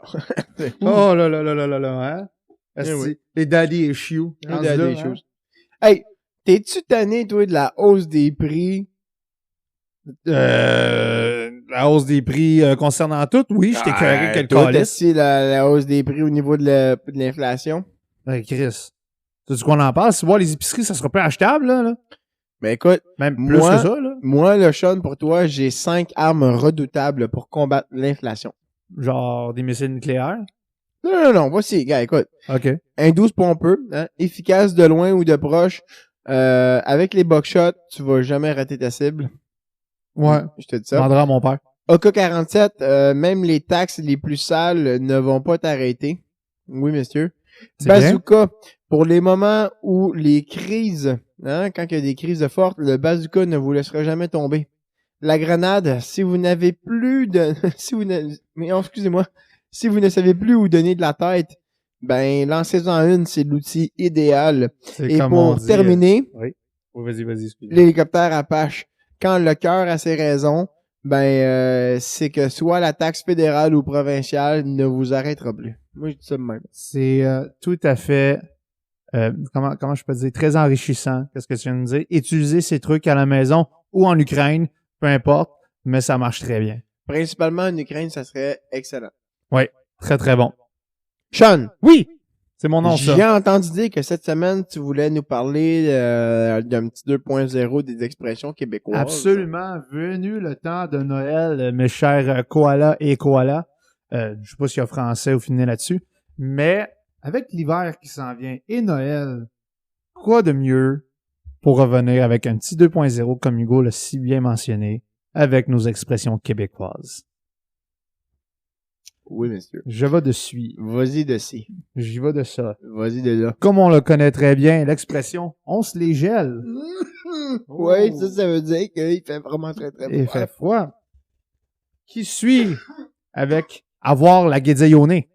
A: Oh là là là là là là, hein? Esti,
B: oui.
A: les daddy issues.
B: Il
A: rendu
B: y a
A: là,
B: des
A: hein?
B: choses. Hey, t'es-tu tanné, toi, de la hausse des prix?
A: La hausse des prix concernant tout, oui, je t'ai carré quel
B: toi,
A: calice.
B: t'as-tu la hausse des prix au niveau de l'inflation?
A: Chris. Tu qu'on en parle? Si voir les épiceries, ça sera pas achetable, là.
B: Ben, écoute,
A: Même plus
B: moi,
A: que ça, là.
B: moi, le Sean, pour toi, j'ai 5 armes redoutables pour combattre l'inflation.
A: Genre des missiles nucléaires.
B: Non, voici, gars, écoute.
A: OK.
B: Un 12 pompeux, hein, efficace de loin ou de proche. Avec les buckshots, tu vas jamais rater ta cible.
A: Ouais.
B: Je te dis
A: Je
B: ça.
A: demanderai à mon père.
B: AK-47, même les taxes les plus sales ne vont pas t'arrêter. Oui, monsieur.
A: C'est bien.
B: Bazooka, pour les moments où les crises, hein, quand il y a des crises fortes, le bazooka ne vous laissera jamais tomber. La grenade, si vous n'avez plus de... excusez-moi. Si vous ne savez plus où donner de la tête, ben, lancez-en une, c'est l'outil idéal.
A: C'est
B: Et
A: comme on
B: pour
A: dit,
B: terminer,
A: Oh, vas-y, excuse-moi.
B: l'hélicoptère Apache, quand le cœur a ses raisons, ben, c'est que soit la taxe fédérale ou provinciale ne vous arrêtera plus. Moi, je dis ça de même.
A: C'est tout à fait, comment je peux dire, très enrichissant. Qu'est-ce que tu viens de dire? Utiliser ces trucs à la maison ou en Ukraine, peu importe, mais ça marche très bien.
B: Principalement en Ukraine, ça serait excellent.
A: Oui, très, très bon.
B: Sean,
A: Oui! C'est mon nom, ça.
B: j'ai entendu dire que cette semaine, tu voulais nous parler d'un petit 2.0 des expressions québécoises.
A: Absolument. Venu le temps de Noël, mes chers koalas et koalas. Je sais pas s'il y a français ou fini là-dessus. Mais avec l'hiver qui s'en vient et Noël, quoi de mieux pour revenir avec un petit 2.0 comme Hugo l'a si bien mentionné, avec nos expressions québécoises.
B: Oui, monsieur.
A: Je vais de suite.
B: Vas-y de ci.
A: J'y vais de ça.
B: Vas-y de là.
A: Comme on le connaît très bien, l'expression « on se les gèle ».
B: Ouais, ça veut dire qu'il fait vraiment très, très froid.
A: Il fait froid. Qui suit avec « avoir la guédille au nez ».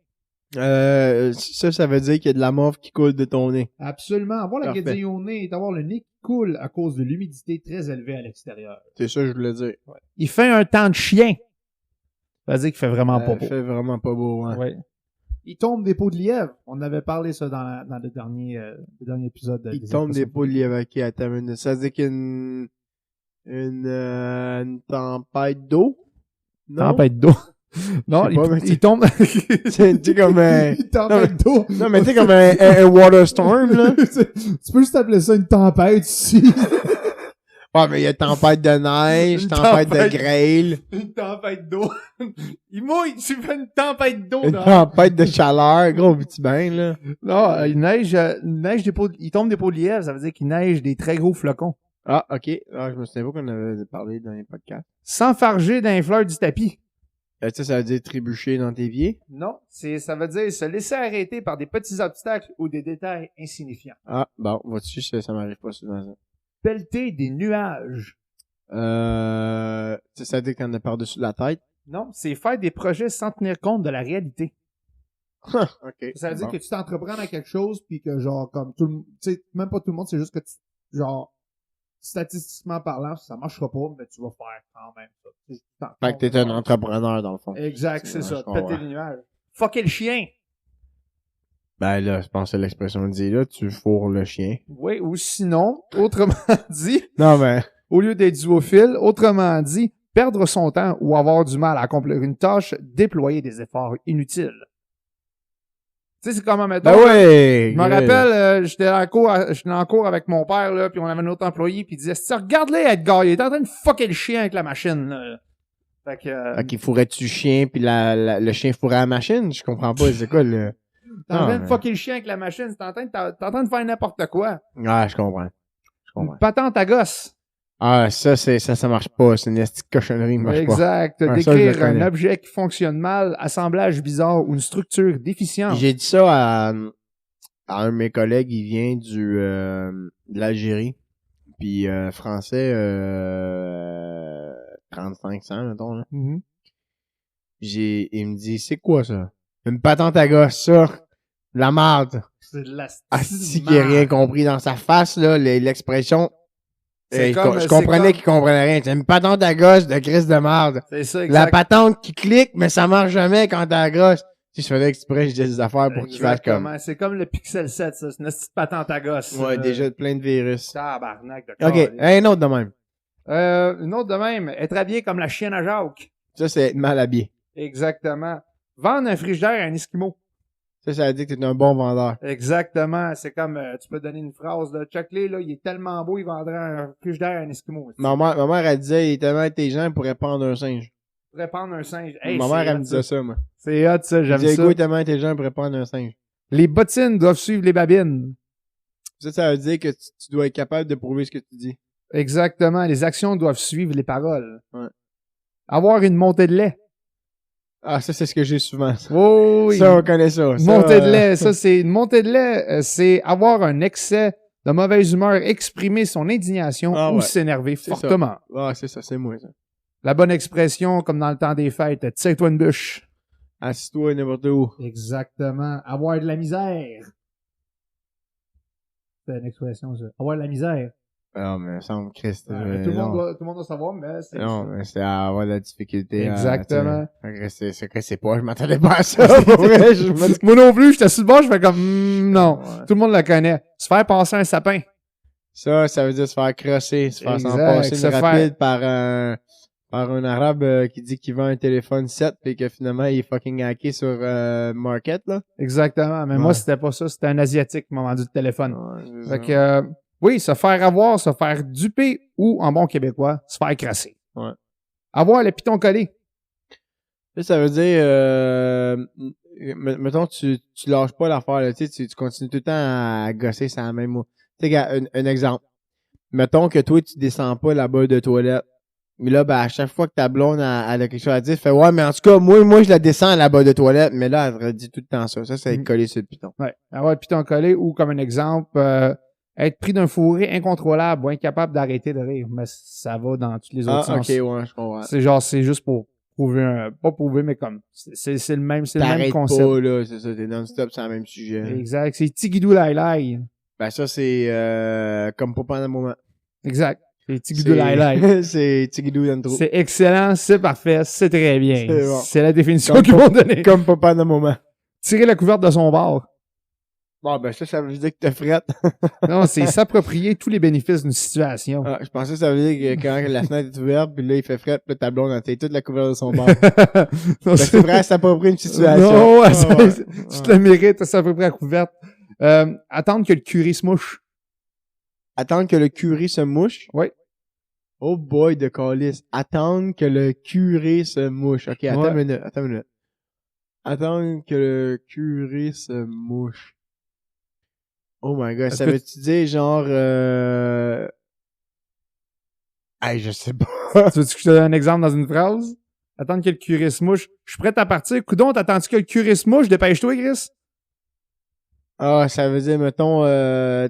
B: Ça veut dire qu'il y a de la mauve qui coule de ton nez.
A: Absolument. Avoir la
B: Parfait.
A: guédille au nez et avoir le nez qui coule à cause de l'humidité très élevée à l'extérieur.
B: C'est ça que je voulais dire.
A: Il fait un temps de chien. Ça veut dire qu'il fait vraiment pas beau.
B: fait vraiment pas beau, hein.
A: Ouais. Il tombe des peaux de lièvre. On avait parlé ça dans le dernier épisode.
B: Il tombe des peaux de lièvre. Ok, attends une minute. Ça veut dire qu'il y a une tempête d'eau? Non?
A: Tempête d'eau. Non,
B: Je sais pas, mais
A: il tombe...
B: C'est comme un...
A: Une tempête d'eau.
B: Non, mais tu sais, comme un water storm, là.
A: Tu peux juste appeler ça une tempête ici.
B: Ah, mais il y a tempête de neige,
A: Une
B: tempête
A: tempête.
B: de grêle,
A: Une tempête d'eau. Il mouille, tu fais une tempête d'eau.
B: une
A: dehors.
B: tempête de chaleur. Gros, petit bain, là.
A: Non, il neige des pots, il tombe des pots de lièvre, ça veut dire qu'il neige des très gros flocons.
B: Ah, ok. Ah, je me souviens pas qu'on avait parlé dans les podcasts.
A: S'enfarger dans les fleurs du tapis.
B: Ça veut dire trébucher dans tes pieds?
A: Non, ça veut dire se laisser arrêter par des petits obstacles ou des détails insignifiants.
B: Ah, bon, vois-tu, ça m'arrive pas souvent, ça.
A: Pelleter des nuages.
B: Ça veut dire qu'on a par-dessus la tête?
A: Non, c'est faire des projets sans tenir compte de la réalité.
B: Ok.
A: Ça veut dire
B: Bon.
A: que tu t'entreprends dans quelque chose puis que genre comme tout le monde, tu sais, même pas tout le monde, c'est juste que genre statistiquement parlant, ça marchera pas, mais tu vas faire quand même ça.
B: Fait que t'es un entrepreneur, dans le fond.
A: Exact, c'est
B: Ouais,
A: ça.
B: je comprends.
A: Péter les nuages. Fucker le chien.
B: Ben là, je pense que l'expression dit là, tu fourres le chien.
A: Oui, ou sinon, autrement dit,
B: Non, mais...
A: au lieu d'être zoophile, autrement dit, perdre son temps ou avoir du mal à accomplir une tâche, déployer des efforts inutiles. Tu sais, c'est comme, mettons,
B: Ben ouais!
A: je me rappelle, j'étais en cours avec mon père, là, puis on avait un autre employé, puis il disait, regarde-les, Edgar, il est en train de fucker le chien avec la machine, là. Fait que...
B: Fait qu'il fourrait-tu le chien, puis le chien fourrait la machine? Je comprends pas, c'est quoi le...
A: T'es en train de
B: mais-
A: fucker le chien avec la machine. T'es en train de faire n'importe quoi.
B: Ouais, je comprends.
A: Une patente à gosse.
B: Ah, ça marche pas. C'est une petite cochonnerie, qui marche pas.
A: Exact.
B: Ouais, ça, je le
A: Décrire un
B: connais.
A: objet qui fonctionne mal, assemblage bizarre ou une structure déficiente.
B: J'ai dit ça à un de mes collègues, il vient de l'Algérie. Puis français 3500, mettons, là.
A: Mhm.
B: Il me dit, c'est quoi ça? Une patente à gosse, ça. De la marde.
A: C'est de la
B: Asti qui a rien compris dans sa face, là, l'expression.
A: C'est
B: Je
A: comme-
B: comprenais
A: c'est
B: qu'il comprenait rien. C'est une patente à gosse de crise de marde.
A: C'est ça,
B: La
A: exact.
B: patente qui clique, mais ça marche jamais quand t'es à grosse. Si je faisais exprès, je disais des affaires pour qu'il fasse comme.
A: Exactement. C'est comme le Pixel 7, ça. C'est une petite patente à gosse.
B: Ouais, déjà plein de virus.
A: Tabarnak de
B: Ok,
A: câlisse.
B: un autre de même.
A: Une autre de même. Être habillé comme la chienne à Jacques.
B: Ça, c'est être mal habillé.
A: Exactement. Vendre un frigidaire à un Esquimau.
B: Ça veut dire que t'es un bon vendeur.
A: Exactement. C'est comme, tu peux donner une phrase, là. Chuck-Lee, là, il est tellement beau, il vendrait un frigidaire à un Esquimau.
B: Ma mère, elle disait, il est tellement intelligent, il pourrait prendre un singe.
A: Tu pourrais prendre un singe. Hey,
B: Ma
A: c'est
B: mère, elle
A: hot,
B: me disait ça, moi.
A: C'est hot, ça.
B: Elle
A: J'aime
B: disait,
A: ça.
B: Hugo est tellement intelligent, il pourrait prendre un singe.
A: Les bottines doivent suivre les babines.
B: Ça veut dire que tu dois être capable de prouver ce que tu dis.
A: Exactement. Les actions doivent suivre les paroles.
B: Ouais.
A: Avoir une montée de lait.
B: Ah, ça, c'est ce que j'ai souvent.
A: Oh, oui.
B: Ça, on connaît ça.
A: Une montée de lait. Ça, c'est une montée de lait. C'est avoir un excès de mauvaise humeur, exprimer son indignation
B: Ah
A: ou
B: ouais.
A: s'énerver
B: C'est ça.
A: fortement.
B: Ah, c'est ça, c'est moi, ça.
A: La bonne expression, comme dans le temps des fêtes, tire-toi une bûche.
B: Assis-toi n'importe où.
A: Exactement. Avoir de la misère. C'est une expression, ça. Avoir de la misère.
B: Ah, mais ça me Christ.
A: Tout le monde doit savoir, mais c'est
B: Non,
A: ça.
B: mais c'est avoir de la difficulté.
A: Exactement.
B: C'est pas, je m'attendais pas à ça. Pour vrai,
A: Moi non plus, j'étais sur le bord, je fais comme, non.
B: Ouais.
A: Tout le monde le connaît. Se faire passer un sapin.
B: Ça veut dire se faire crosser, se faire s'en
A: Exact,
B: passer
A: se
B: une
A: faire-
B: rapide par un arabe qui dit qu'il vend un téléphone 7 et que finalement il est fucking hacké sur Market, là.
A: Exactement. Mais
B: Ouais.
A: moi, c'était pas ça. C'était un Asiatique qui m'a vendu le téléphone.
B: Ouais, c'est
A: Fait
B: ça.
A: que, oui, se faire avoir, se faire duper ou, en bon québécois, se faire crasser.
B: Ouais.
A: Avoir le piton collé.
B: Ça veut dire, mettons, tu lâches pas l'affaire, là, tu sais, tu continues tout le temps à gosser sur la même mot. Tu sais, gars, un exemple. Mettons que toi, tu descends pas la bolle de toilette. Mais là, ben, à chaque fois que ta blonde, elle a quelque chose à dire, fait, ouais, mais en tout cas, moi, je la descends à la bolle de toilette, mais là, elle te dit tout le temps ça. Ça, c'est être collé sur le piton.
A: Ouais. Avoir le piton collé ou, comme un exemple, être pris d'un fourré incontrôlable ou incapable d'arrêter de rire. Mais ça va dans tous les autres
B: Ah, ok,
A: sens.
B: ouais, je comprends.
A: C'est genre, c'est juste pour prouver pas prouver, mais comme, c'est le même
B: T'arrêtes
A: concept.
B: pas, là, c'est ça, t'es non-stop sur le même sujet.
A: Exact. C'est Tigidou Lai Lai.
B: Ben, ça, c'est, comme pas pendant un moment.
A: Exact. C'est Tigidou Lai Lai.
B: C'est Tigidou dans le trou.
A: C'est excellent, c'est parfait, c'est très bien.
B: C'est bon.
A: C'est la définition
B: Comme
A: qu'ils vont donner.
B: Comme pas pendant un moment.
A: Tirer la couverte de son bar.
B: Bon, ben, ça veut dire que t'es frette.
A: Non, c'est s'approprier tous les bénéfices d'une situation.
B: Ah, je pensais que ça veut dire que quand la fenêtre est ouverte, puis là, il fait fret, puis le tableau, on a toute la couverture de son bar.
A: Non,
B: Ben, c'est vrai, c'est à peu près une situation.
A: Non,
B: Ah, ouais.
A: tu te le mérites, c'est à peu près la couverte. Attendre que le curé se mouche.
B: Attendre que le curé se mouche.
A: Oui.
B: Oh boy de calice. Attendre que le curé se mouche. Ok, attends
A: Ouais.
B: une minute. Attendre que le curé se mouche. Oh my god,
A: Est-ce
B: ça
A: que
B: veut-tu dire genre Hey, je sais pas.
A: Tu veux que je te donne un exemple dans une phrase? Attendre que le curé se mouche. Je suis prêt à partir. Coudon, t'attends-tu que le curé se mouche? Dépêche-toi, Chris.
B: Ah, ça veut dire, mettons,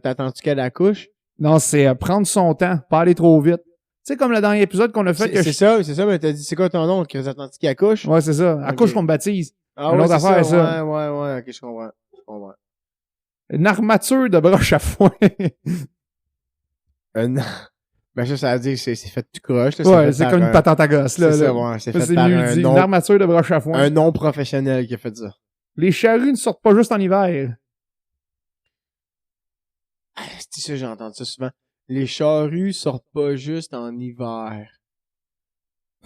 B: t'attends-tu qu'elle accouche?
A: Non, c'est prendre son temps, pas aller trop vite. Tu sais, comme le dernier épisode qu'on a fait que
B: C'est ça, mais t'as dit, c'est quoi ton nom? Que t'attends-tu qu'il accouche?
A: Ouais, c'est ça. Accouche
B: Ok.
A: qu'on me baptise.
B: Ah
A: Une
B: ouais,
A: autre
B: c'est
A: affaire,
B: ça.
A: ça.
B: Ouais, ok, je comprends.
A: Une armature de broche à foin.
B: Non. Ben ça veut dire que c'est fait tout croche. Là,
A: Ouais,
B: fait
A: c'est
B: par
A: comme une
B: un-
A: patente à gosse, là.
B: C'est ça,
A: là.
B: ouais, c'est
A: Ça,
B: fait
A: c'est
B: par
A: mieux
B: un
A: dit. Une
B: non,
A: armature de broche à foin.
B: un non professionnel qui a fait ça.
A: Les charrues ne sortent pas juste en hiver.
B: Ah, c'est ça, j'ai entendu ça souvent. Les charrues sortent pas juste en hiver.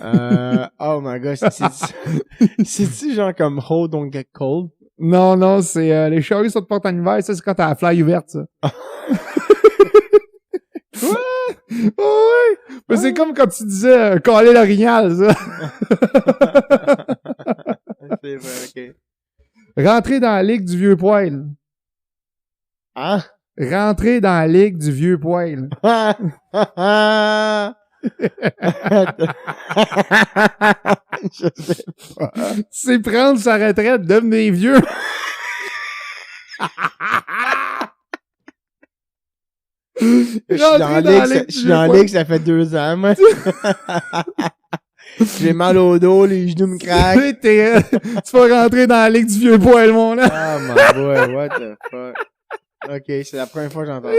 B: Oh my god, c'est-tu genre comme Hold Don't Get Cold?
A: Non, c'est les charrues sortent pas en hiver. Ça, c'est quand t'as la fly ouverte, ça.
B: Quoi?
A: Ouais! Mais c'est comme quand tu disais caler l'orignal, ça.
B: C'est vrai, ok.
A: Rentrer dans la ligue du vieux poil.
B: Hein?
A: Rentrer dans la ligue du vieux poil.
B: Je sais pas.
A: C'est prendre sa retraite, devenir vieux.
B: Je suis dans la ligue, ça fait 2 ans, moi. J'ai mal au dos, les genoux me craquent.
A: Tu vas rentrer dans la ligue du vieux poil, mon là.
B: Ah, my boy, what the fuck. Ok, c'est la première fois que j'entends ça.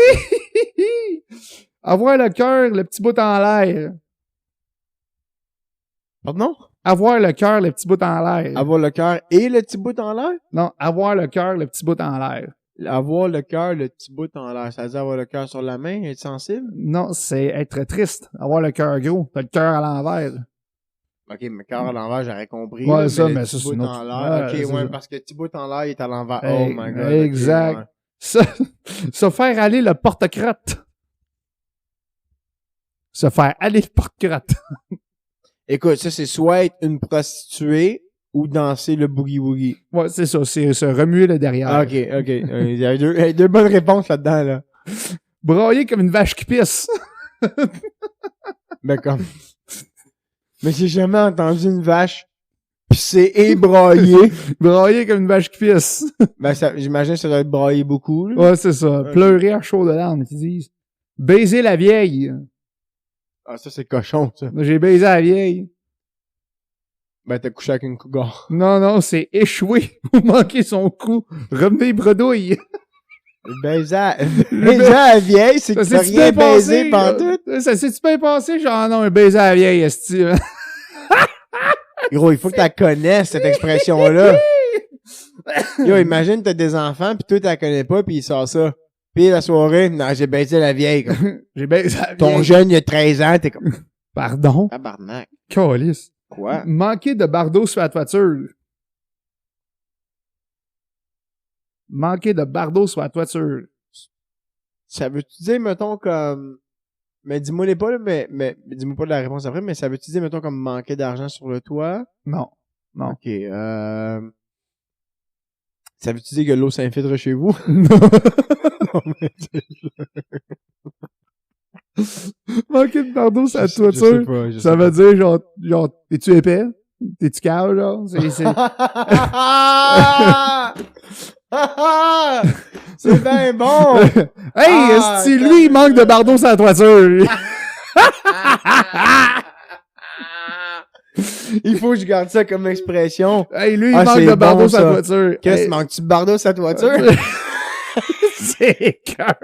A: Avoir le cœur, le petit bout en l'air.
B: Pardon?
A: Avoir le cœur, le petit bout en l'air.
B: Avoir le cœur et le petit bout en l'air?
A: Non, avoir le cœur, le petit bout en l'air.
B: Avoir le cœur, le petit bout en l'air. Ça veut dire avoir le cœur sur la main, être sensible?
A: Non, c'est être triste. Avoir le cœur gros. T'as le cœur à l'envers.
B: Ok, mais cœur à l'envers, j'aurais compris.
A: Ouais,
B: là,
A: ça,
B: le
A: mais
B: petit
A: ça, c'est
B: bout
A: une
B: en
A: autre...
B: l'air.
A: Ouais,
B: Ok, ouais,
A: ça.
B: parce que le petit bout en l'air, il est à l'envers.
A: Hey,
B: Oh my god.
A: exact.
B: Okay, ouais.
A: Se faire aller le porte-crotte. Se faire aller le porte-crotte.
B: Écoute, ça, c'est soit être une prostituée ou danser le boogie-woogie.
A: Ouais, c'est ça. C'est se remuer le derrière.
B: Ah, ok. Il y a deux bonnes réponses là-dedans, là.
A: Brailler comme une vache qui pisse.
B: Ben, comme... Mais j'ai jamais entendu une vache pisser et brailler.
A: Brailler comme une vache qui pisse.
B: Ben, j'imagine que ça doit être brailler beaucoup, là.
A: Ouais, c'est ça. Pleurer à chaud de larmes, qu'ils disent. Baiser la vieille.
B: Ah, ça, c'est cochon, ça.
A: J'ai baisé la vieille.
B: Ben, t'as couché avec une cougar.
A: Non, c'est échouer ou manquer son coup. Revenez bredouille.
B: Baiser à la vieille, c'est que
A: Ça
B: t'as
A: s'est-tu
B: rien
A: bien
B: baisé
A: passé?
B: pantoute.
A: Ça s'est-tu bien passé? Genre, non, un baiser à la vieille, esti.
B: Gros, il faut que tu la connaisses, cette expression-là. Yo, imagine, t'as des enfants, pis toi, tu la connais pas, pis il sort ça. Pis la soirée, non, j'ai baisé la vieille. Comme.
A: J'ai baisé la vieille.
B: Ton jeune, il a 13 ans, t'es comme...
A: Pardon?
B: Tabarnak.
A: Calice.
B: Quoi?
A: Manquer de bardeau sur la toiture. Manquer de bardeau sur la toiture.
B: Ça veut-tu dire, mettons, comme... Mais dis-moi les pas, là, mais dis-moi pas la réponse après, mais ça veut-tu dire, mettons, comme manquer d'argent sur le toit?
A: Non.
B: Ok, ça veut-tu dire que l'eau s'infiltre chez vous?
A: Non. Manquer de bardeau sur la toiture. Ça veut dire, genre, t'es-tu épais? T'es-tu cave, genre?
B: C'est bien bon!
A: Hey, esti, lui, il manque de bardeau sur la toiture.
B: Il faut que je garde ça comme expression.
A: Hey, lui, il manque de bardeau sur la toiture.
B: Qu'est-ce que manques-tu de bardeau sur la toiture?
A: C'est cœur.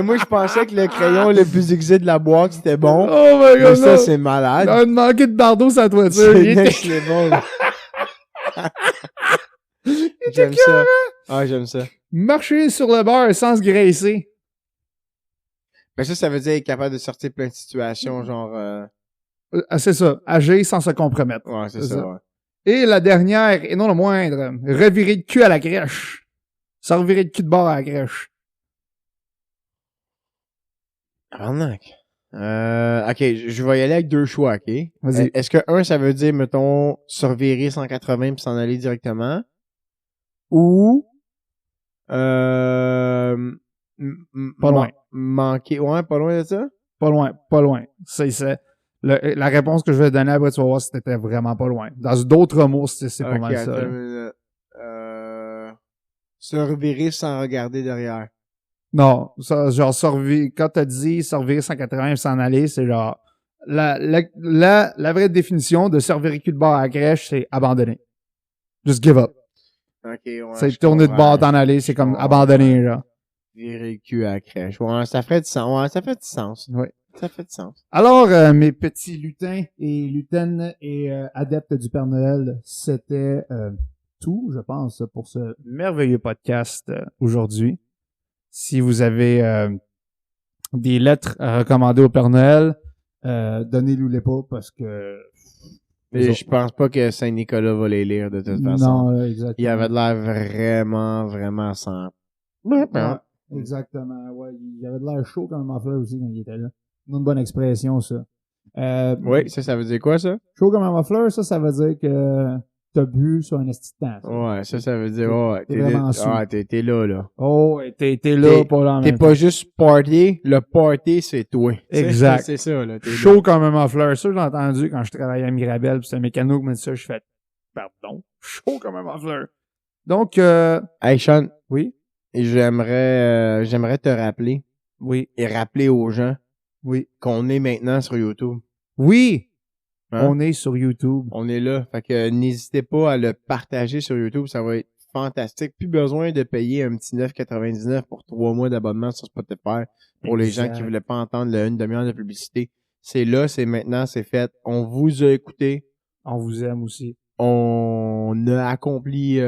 B: Moi, je pensais que le crayon le plus aiguisé de la boîte, c'était bon.
A: Oh my god,
B: mais ça, c'est malade.
A: Il a manqué de bardeau sur la toiture.
B: C'est bon. J'aime ça. Ah, j'aime ça.
A: Marcher sur le beurre sans se graisser.
B: Ben ça veut dire être capable de sortir plein de situations, genre...
A: C'est ça. Agir sans se compromettre.
B: Ouais, c'est ça. Ouais.
A: Et la dernière, et non la moindre, revirer de cul à la crèche. Se revirer de cul de bord à la crèche.
B: Arnaque. Ok, je vais y aller avec 2 choix, ok?
A: Vas-y.
B: Est-ce que 1, ça veut dire, mettons, se revirer 180 puis s'en aller directement? Ou... pas
A: loin.
B: Manquer... Ouais, pas loin de ça?
A: Pas loin. La réponse que je vais te donner après, tu vas voir si t'étais vraiment pas loin. Dans d'autres mots, c'est pas mal ça.
B: Se revirer sans regarder derrière.
A: Non, ça, genre, quand t'as dit se revirer 180 et s'en aller, c'est genre, la vraie définition de se revirer cul de bord à la crèche, c'est abandonner. Just give up.
B: Ok, ouais.
A: C'est tourner de bord t'en aller, c'est comme abandonner, genre.
B: Virer le cul à la crèche. Ouais, ça ferait du sens. Ouais, ça fait du sens.
A: Oui.
B: Ça fait du sens.
A: Alors, mes petits lutins et lutaines et adeptes du Père Noël, c'était tout, je pense, pour ce merveilleux podcast aujourd'hui. Si vous avez des lettres à recommander au Père Noël, donnez-nous-les pas parce que...
B: Et je pense pas que Saint-Nicolas va les lire de toute façon.
A: Non, exactement.
B: Il avait de l'air vraiment, vraiment simple.
A: Ouais, exactement, ouais. Il avait de l'air chaud comme un muffler aussi quand il était là. Une bonne expression, ça.
B: Oui, ça veut dire quoi, ça?
A: Chaud comme un muffler, ça veut dire que t'as bu sur un esti de temps.
B: Ouais, ça veut dire, ouais,
A: T'es vraiment sous.
B: t'es là, là.
A: Oh, ouais, t'es là pour l'en
B: T'es pas juste party, le party, c'est toi.
A: Exact.
B: C'est ça, là. T'es
A: Chaud
B: là.
A: comme un muffler. Ça, j'ai entendu quand je travaillais à Mirabel, pis c'est un mécano qui m'a dit ça, je fais, pardon, chaud comme un muffler. Donc,
B: Hey, Sean,
A: oui,
B: j'aimerais te rappeler
A: oui,
B: et rappeler aux gens
A: oui.
B: qu'on est maintenant sur YouTube.
A: Oui!
B: Hein?
A: On est sur YouTube.
B: On est là. Fait que n'hésitez pas à le partager sur YouTube. Ça va être fantastique. Plus besoin de payer un petit 9,99 pour 3 mois d'abonnement sur Spotify pour les gens qui voulaient pas entendre une demi-heure de publicité. C'est là, c'est maintenant, c'est fait. On vous a écouté.
A: On vous aime aussi.
B: On a accompli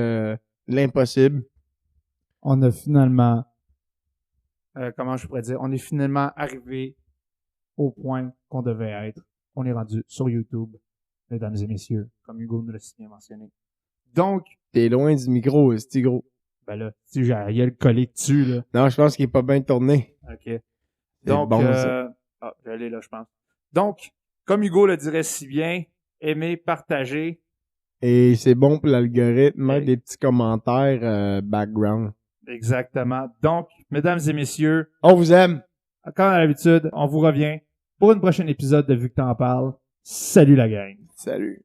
B: l'impossible.
A: On a finalement, comment je pourrais dire, on est finalement arrivé au point qu'on devait être. On est rendu sur YouTube, mesdames et messieurs, comme Hugo nous l'a si bien mentionné. Donc,
B: T'es loin du micro, c'est gros.
A: ben là, si j'ai rien le collé dessus, là.
B: Non, je pense qu'il est pas bien tourné.
A: OK. Donc,
B: bon, ça.
A: j'allais là, je pense. Donc, comme Hugo le dirait si bien, aimer, partager.
B: Et c'est bon pour l'algorithme, mettre
A: Et-
B: des petits commentaires background.
A: Exactement. Donc, mesdames et messieurs,
B: On vous aime!
A: comme à l'habitude, on vous revient pour une prochaine épisode de Vu que t'en parles. Salut la gang!
B: Salut!